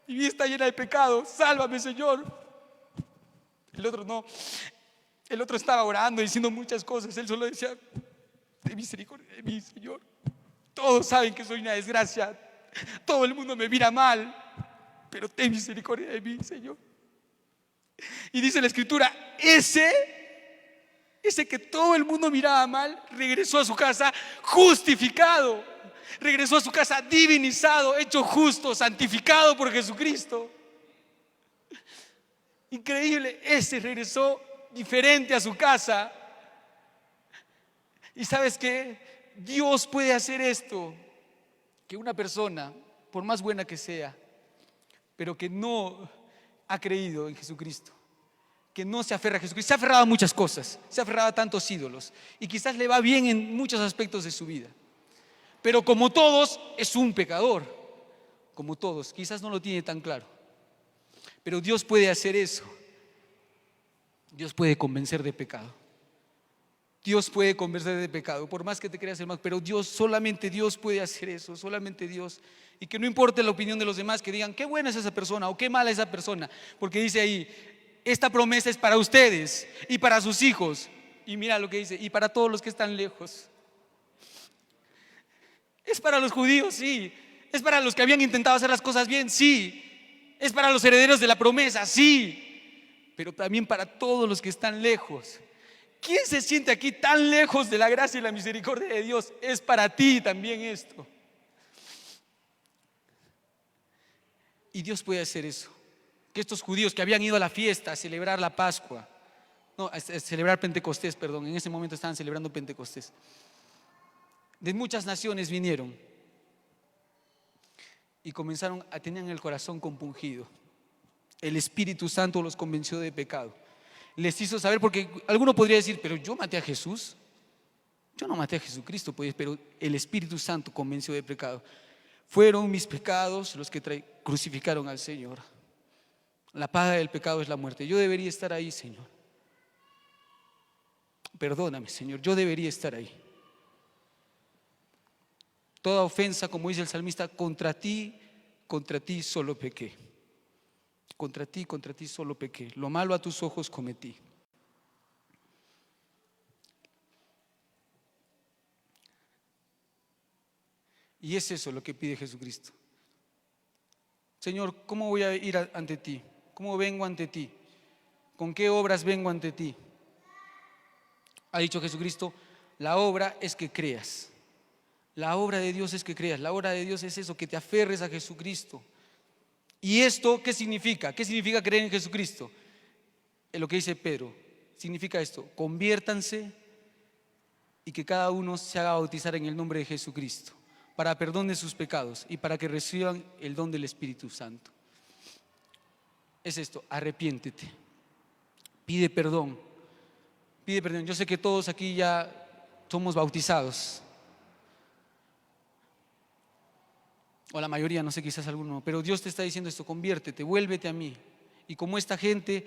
Mi vida está llena de pecado, sálvame, Señor. El otro no. El otro estaba orando, diciendo muchas cosas. Él solo decía: ten misericordia de mí, Señor. Todos saben que soy una desgracia. Todo el mundo me mira mal, pero ten misericordia de mí, Señor. Y dice la Escritura: ese que todo el mundo miraba mal, regresó a su casa justificado. Regresó a su casa divinizado, hecho justo, santificado por Jesucristo. Increíble. Ese regresó diferente a su casa. Y ¿sabes qué? Dios puede hacer esto. Que una persona, por más buena que sea, pero que no ha creído en Jesucristo, que no se aferra a Jesucristo, se ha aferrado a muchas cosas, se ha aferrado a tantos ídolos, y quizás le va bien en muchos aspectos de su vida, pero como todos es un pecador. Como todos, quizás no lo tiene tan claro, pero Dios puede hacer eso. Dios puede convencer de pecado. Dios puede convencer de pecado, por más que te creas el más, pero Dios, solamente Dios puede hacer eso, solamente Dios. Y que no importe la opinión de los demás, que digan: qué buena es esa persona o qué mala es esa persona, porque dice ahí: esta promesa es para ustedes y para sus hijos. Y mira lo que dice: y para todos los que están lejos. Es para los judíos, sí. Es para los que habían intentado hacer las cosas bien, sí. Es para los herederos de la promesa, sí. Pero también para todos los que están lejos. ¿Quién se siente aquí tan lejos de la gracia y la misericordia de Dios? Es para ti también esto. Y Dios puede hacer eso. Que estos judíos que habían ido a la fiesta a celebrar la Pascua, no, a celebrar Pentecostés, perdón, en ese momento estaban celebrando Pentecostés. De muchas naciones vinieron y tenían el corazón compungido. El Espíritu Santo los convenció de pecado. Les hizo saber, porque alguno podría decir: pero yo maté a Jesús. Yo no maté a Jesucristo, pues, pero el Espíritu Santo convenció de pecado. Fueron mis pecados los que crucificaron al Señor. La paga del pecado es la muerte. Yo debería estar ahí, Señor. Perdóname, Señor, yo debería estar ahí. Toda ofensa, como dice el salmista, contra ti solo pequé. Contra ti solo pequé. Lo malo a tus ojos cometí. Y es eso lo que pide Jesucristo. Señor, ¿cómo voy a ir ante ti? ¿Cómo vengo ante ti? ¿Con qué obras vengo ante ti? Ha dicho Jesucristo: la obra es que creas. La obra de Dios es que creas. La obra de Dios es eso, que te aferres a Jesucristo. ¿Y esto qué significa? ¿Qué significa creer en Jesucristo? Es lo que dice Pedro. Significa esto: conviértanse y que cada uno se haga bautizar en el nombre de Jesucristo para perdón de sus pecados y para que reciban el don del Espíritu Santo. Es esto: arrepiéntete, pide perdón, pide perdón. Yo sé que todos aquí ya somos bautizados, o la mayoría, no sé, quizás alguno, pero Dios te está diciendo esto: conviértete, vuélvete a mí. Y como esta gente,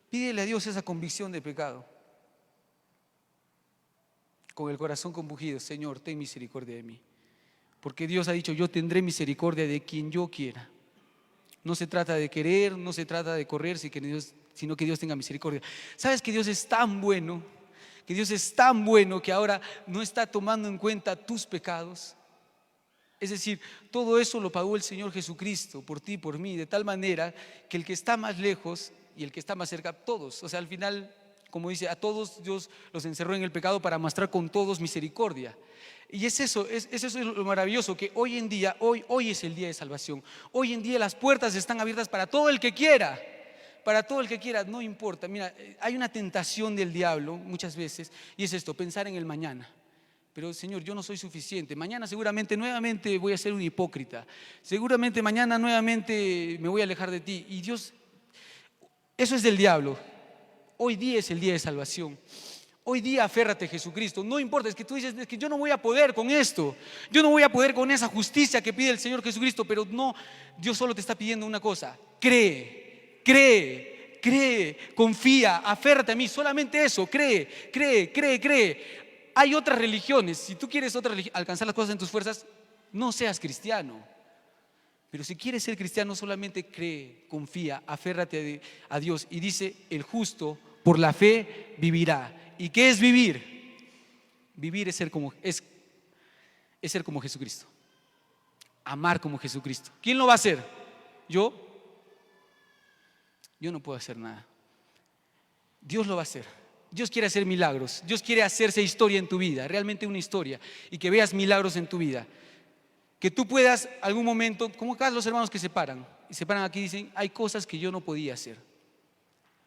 pídele a Dios esa convicción de pecado, con el corazón compungido: Señor, ten misericordia de mí. Porque Dios ha dicho: yo tendré misericordia de quien yo quiera. No se trata de querer, no se trata de correr, sino que Dios tenga misericordia. ¿Sabes que Dios es tan bueno que Dios es tan bueno que ahora no está tomando en cuenta tus pecados. Es decir, todo eso lo pagó el Señor Jesucristo por ti y por mí, de tal manera que el que está más lejos y el que está más cerca, todos, o sea, al final, como dice, a todos Dios los encerró en el pecado para mostrar con todos misericordia. Y es eso, es lo maravilloso, que hoy en día, hoy es el día de salvación. Hoy en día las puertas están abiertas para todo el que quiera. Para todo el que quiera, no importa. Mira, hay una tentación del diablo muchas veces, y es esto, pensar en el mañana. Pero Señor, yo no soy suficiente. Mañana seguramente nuevamente voy a ser un hipócrita. Seguramente mañana nuevamente me voy a alejar de ti. Y Dios, eso es del diablo. Hoy día es el día de salvación. Hoy día aférrate a Jesucristo. No importa, es que tú dices, es que yo no voy a poder con esto. Yo no voy a poder con esa justicia que pide el Señor Jesucristo. Pero no, Dios solo te está pidiendo una cosa. Cree, cree, cree, confía, aférrate a mí. Solamente eso, cree, cree, cree, cree. Hay otras religiones. Si tú quieres alcanzar las cosas en tus fuerzas, no seas cristiano. Pero si quieres ser cristiano, solamente cree, confía, aférrate a Dios. Y dice, el justo por la fe vivirá. ¿Y qué es vivir? Vivir es ser como Jesucristo. Amar como Jesucristo. ¿Quién lo va a hacer? ¿Yo? Yo no puedo hacer nada. Dios lo va a hacer. Dios quiere hacer milagros. Dios quiere hacerse historia en tu vida, realmente una historia, y que veas milagros en tu vida. Que tú puedas algún momento, como acá los hermanos que se paran, y se paran aquí y dicen, hay cosas que yo no podía hacer,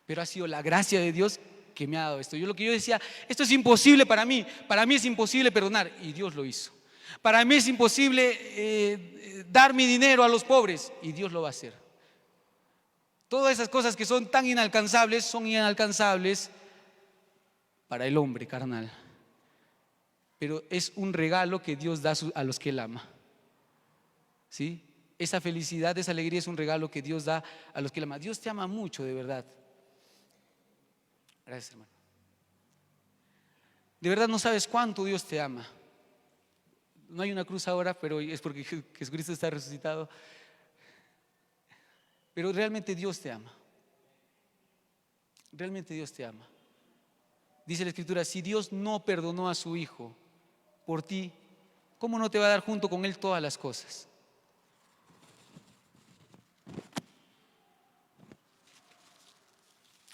pero ha sido la gracia de Dios que me ha dado esto. Lo que yo decía, esto es imposible para mí es imposible perdonar, y Dios lo hizo. Para mí es imposible dar mi dinero a los pobres, y Dios lo va a hacer. Todas esas cosas que son inalcanzables para el hombre carnal, pero es un regalo que Dios da a los que Él ama. ¿Sí? Esa felicidad, esa alegría es un regalo que Dios da a los que Él ama. Dios te ama mucho, de verdad. Gracias, hermano. De verdad no sabes cuánto Dios te ama. No hay una cruz ahora, pero es porque Jesucristo está resucitado. Pero realmente Dios te ama. Realmente Dios te ama. Dice la Escritura, si Dios no perdonó a su Hijo por ti, ¿cómo no te va a dar junto con Él todas las cosas?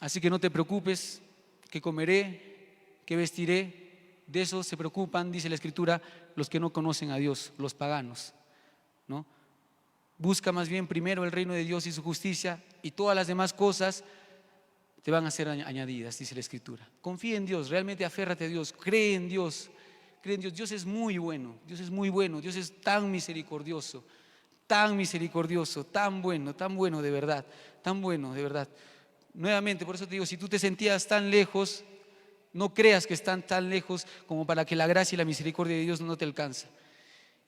Así que no te preocupes, ¿qué comeré? ¿Qué vestiré? De eso se preocupan, dice la Escritura, los que no conocen a Dios, los paganos, ¿no? Busca más bien primero el reino de Dios y su justicia, y todas las demás cosas te van a ser añadidas, dice la Escritura. Confía en Dios, realmente aférrate a Dios, cree en Dios, cree en Dios. Dios es muy bueno, Dios es muy bueno, Dios es tan misericordioso, tan bueno de verdad, tan bueno de verdad. Nuevamente, por eso te digo, si tú te sentías tan lejos, no creas que están tan lejos como para que la gracia y la misericordia de Dios no te alcance.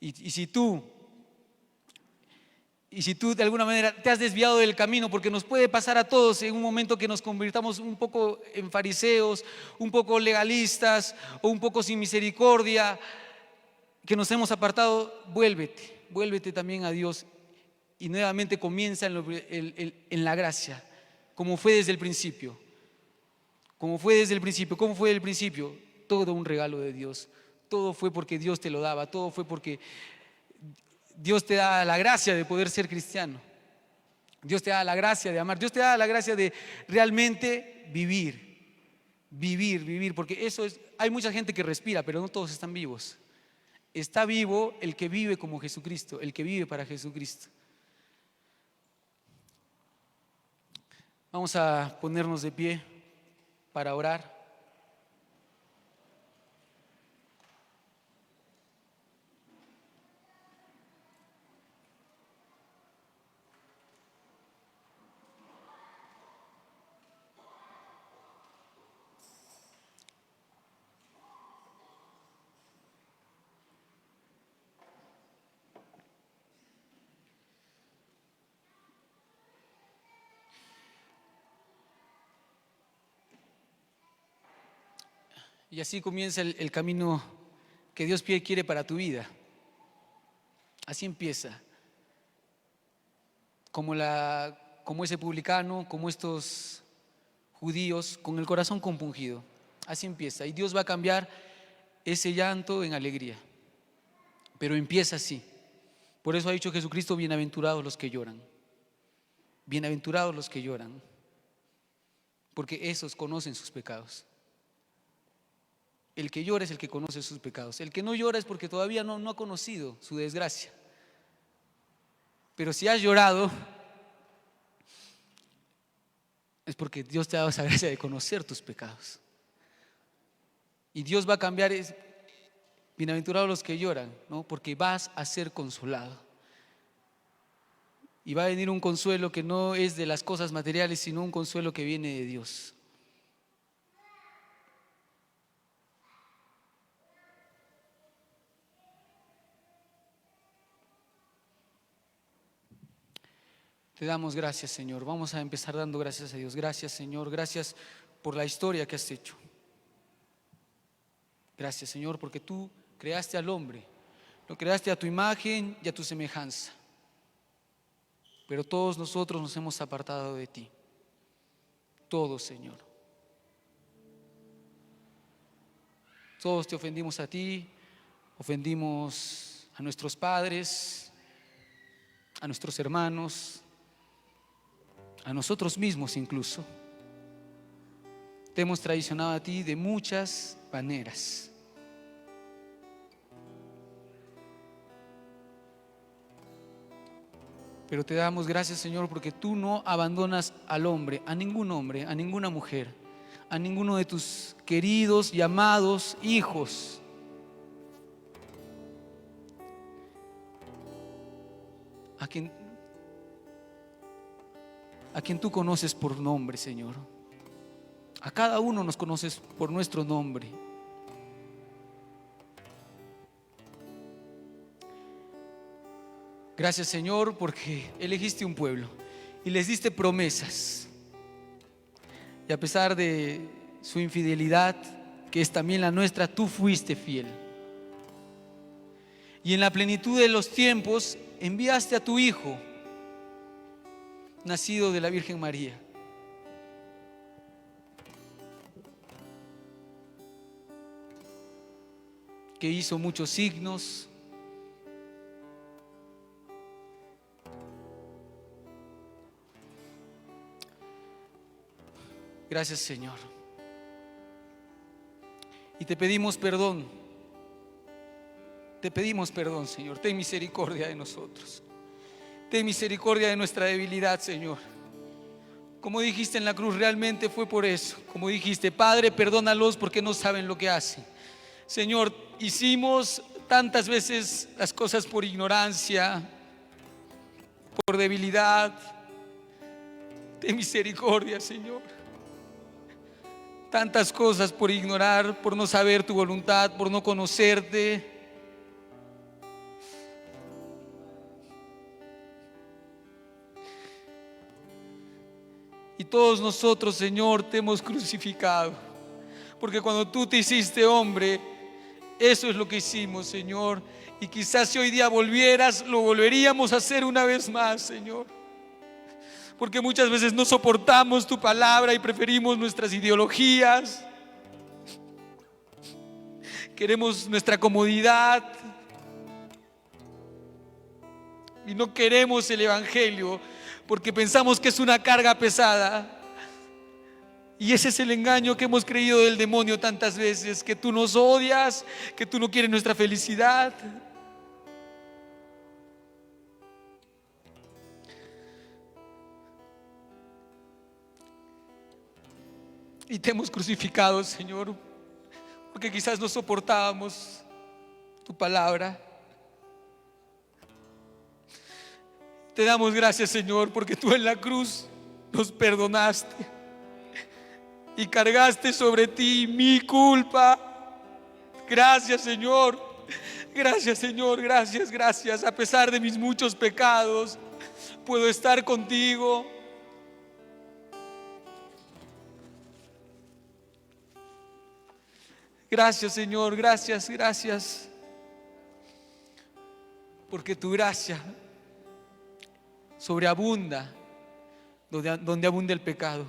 Y si tú de alguna manera te has desviado del camino, porque nos puede pasar a todos en un momento que nos convirtamos un poco en fariseos, un poco legalistas o un poco sin misericordia, que nos hemos apartado, vuélvete también a Dios y nuevamente comienza en la gracia, como fue desde el principio. ¿Cómo fue desde el principio? Todo un regalo de Dios. Todo fue porque Dios te lo daba, todo fue porque Dios te da la gracia de poder ser cristiano. Dios te da la gracia de amar. Dios te da la gracia de realmente vivir, porque hay mucha gente que respira, pero no todos están vivos. Está vivo el que vive como Jesucristo, el que vive para Jesucristo. Vamos a ponernos de pie para orar. Y así comienza el camino que Dios quiere para tu vida. Así empieza. Como ese publicano, como estos judíos, con el corazón compungido. Así empieza. Y Dios va a cambiar ese llanto en alegría. Pero empieza así. Por eso ha dicho Jesucristo: bienaventurados los que lloran. Bienaventurados los que lloran, porque esos conocen sus pecados. El que llora es el que conoce sus pecados. El que no llora es porque todavía no ha conocido su desgracia. Pero si has llorado, es porque Dios te ha dado esa gracia de conocer tus pecados. Y Dios va a cambiar, bienaventurados los que lloran, ¿no? Porque vas a ser consolado. Y va a venir un consuelo que no es de las cosas materiales, sino un consuelo que viene de Dios. Te damos gracias, Señor. Vamos a empezar dando gracias a Dios. Gracias, Señor. Gracias por la historia que has hecho. Gracias, Señor, porque tú creaste al hombre. Lo creaste a tu imagen y a tu semejanza. Pero todos nosotros nos hemos apartado de ti. Todos, Señor. Todos te ofendimos a ti, ofendimos a nuestros padres, a nuestros hermanos, a nosotros mismos incluso. Te hemos traicionado a ti de muchas maneras. Pero te damos gracias, Señor, porque tú no abandonas al hombre, a ninguna mujer, a ninguno de tus queridos y amados hijos. A quien tú conoces por nombre, Señor. A cada uno nos conoces por nuestro nombre. Gracias, Señor, porque elegiste un pueblo y les diste promesas. Y a pesar de su infidelidad, que es también la nuestra, tú fuiste fiel. Y en la plenitud de los tiempos enviaste a tu Hijo, nacido de la Virgen María. Que hizo muchos signos. Gracias, Señor. Y te pedimos perdón. Te pedimos perdón, Señor. Ten misericordia de nosotros. Ten misericordia de nuestra debilidad, Señor. Como dijiste en la cruz, realmente fue por eso. Como dijiste: Padre, perdónalos porque no saben lo que hacen. Señor, hicimos tantas veces las cosas por ignorancia, por debilidad. Ten misericordia, Señor. Tantas cosas por ignorar, por no saber tu voluntad, por no conocerte. Y todos nosotros, Señor, te hemos crucificado. Porque cuando tú te hiciste hombre, eso es lo que hicimos, Señor. Y quizás si hoy día volvieras, lo volveríamos a hacer una vez más, Señor. Porque muchas veces no soportamos tu palabra y preferimos nuestras ideologías. Queremos nuestra comodidad y no queremos el Evangelio porque pensamos que es una carga pesada. Y ese es el engaño que hemos creído del demonio tantas veces: que tú nos odias, que tú no quieres nuestra felicidad. Y te hemos crucificado, Señor, porque quizás no soportábamos tu palabra. Te damos gracias, Señor, porque tú en la cruz nos perdonaste y cargaste sobre ti mi culpa. Gracias, Señor. Gracias, Señor. Gracias, gracias. A pesar de mis muchos pecados, puedo estar contigo. Gracias, Señor. Gracias, gracias. Porque tu gracia sobreabunda donde abunda el pecado.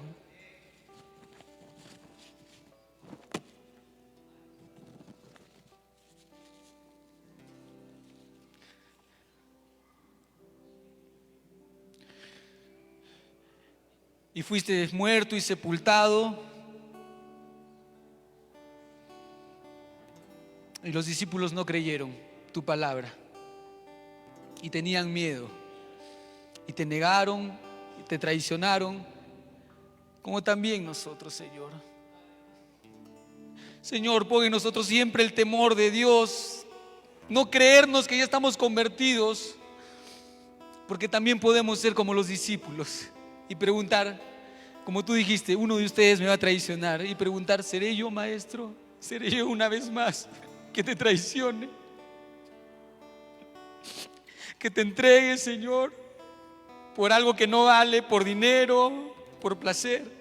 y fuiste muerto y sepultado. Y los discípulos no creyeron tu palabra y tenían miedo y te negaron y te traicionaron, como también nosotros, Señor. Señor, pon en nosotros siempre el temor de Dios, no creernos que ya estamos convertidos, porque también podemos ser como los discípulos y preguntar, como tú dijiste, uno de ustedes me va a traicionar, y preguntar, ¿seré yo, maestro? ¿Seré yo una vez más que te traicione? Que te entregue, Señor, por algo que no vale, por dinero, por placer.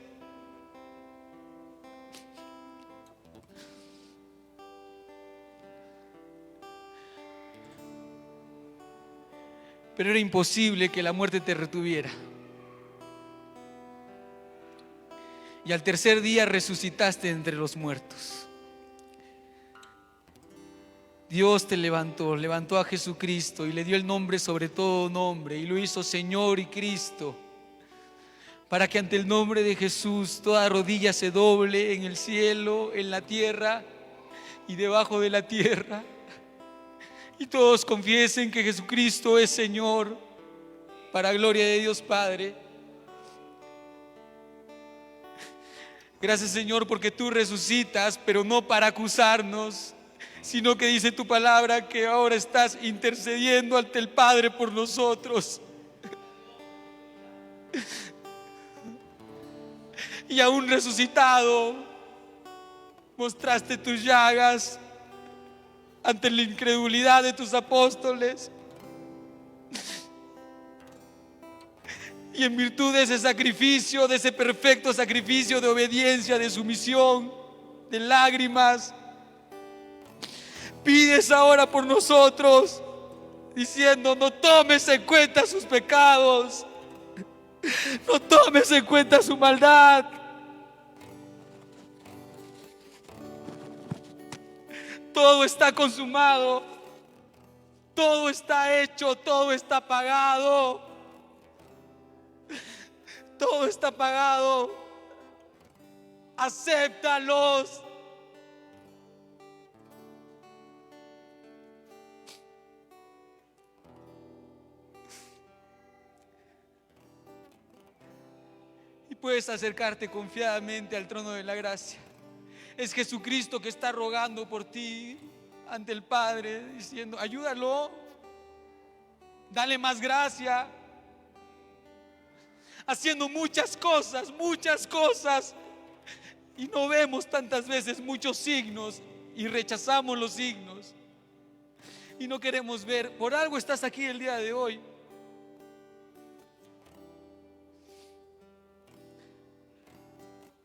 Pero era imposible que la muerte te retuviera. Y al tercer día resucitaste entre los muertos. Dios te levantó a Jesucristo y le dio el nombre sobre todo nombre y lo hizo Señor y Cristo, para que ante el nombre de Jesús toda rodilla se doble en el cielo, en la tierra y debajo de la tierra, y todos confiesen que Jesucristo es Señor, para gloria de Dios Padre. Gracias, Señor, porque tú resucitas, pero no para acusarnos, sino que dice tu palabra que ahora estás intercediendo ante el Padre por nosotros. Y aún resucitado, mostraste tus llagas ante la incredulidad de tus apóstoles. Y en virtud de ese sacrificio, de ese perfecto sacrificio de obediencia, de sumisión, de lágrimas, pides ahora por nosotros, diciendo: no tomes en cuenta sus pecados, no tomes en cuenta su maldad. Todo está consumado, todo está hecho, todo está pagado. Todo está pagado. Acéptalos. Y puedes acercarte confiadamente al trono de la gracia. Es Jesucristo que está rogando por ti ante el Padre, diciendo: ayúdalo, dale más gracia. Haciendo muchas cosas, y no vemos tantas veces muchos signos y rechazamos los signos y no queremos ver. Por algo estás aquí el día de hoy.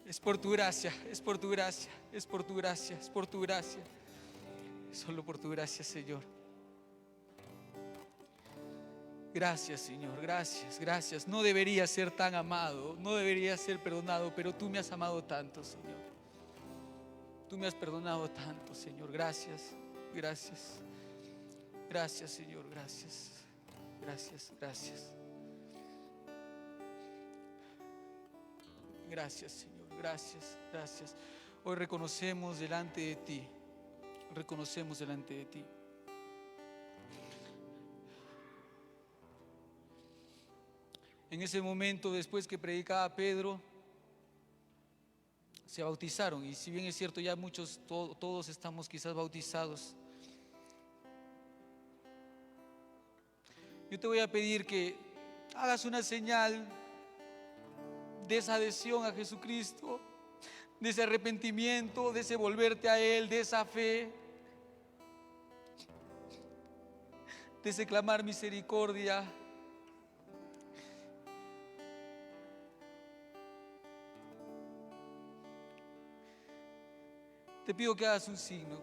Es por tu gracia, es por tu gracia, es por tu gracia, es por tu gracia. Solo por tu gracia, Señor. Gracias, Señor, gracias, gracias. No debería ser tan amado, no debería ser perdonado, pero tú me has amado tanto, Señor. Tú me has perdonado tanto, Señor. Gracias, gracias. Gracias, Señor, gracias. Gracias, gracias. Gracias, Señor, gracias, gracias. Hoy reconocemos delante de ti, reconocemos delante de ti. En ese momento, después que predicaba Pedro, se bautizaron. Y si bien es cierto, ya muchos, todos estamos quizás bautizados, yo te voy a pedir que hagas una señal de esa adhesión a Jesucristo, de ese arrepentimiento, de ese volverte a Él, de esa fe, de ese clamar misericordia. Te pido que hagas un signo.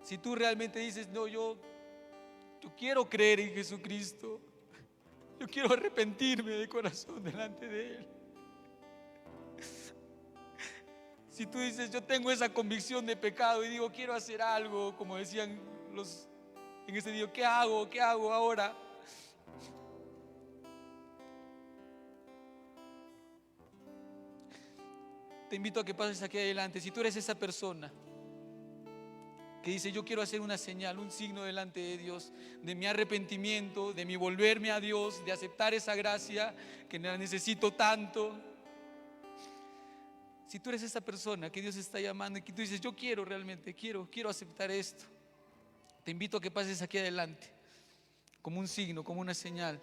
Si tú realmente dices: no, yo quiero creer en Jesucristo, yo quiero arrepentirme de corazón delante de Él. Si tú dices: yo tengo esa convicción de pecado y digo, quiero hacer algo, como decían los en ese día, ¿qué hago? ¿Qué hago ahora? te invito a que pases aquí adelante. Si tú eres esa persona que dice: yo quiero hacer una señal, un signo delante de Dios, de mi arrepentimiento, de mi volverme a Dios, de aceptar esa gracia que la necesito tanto. Si tú eres esa persona que Dios está llamando y que tú dices: yo quiero realmente, quiero aceptar esto, te invito a que pases aquí adelante, como un signo, como una señal.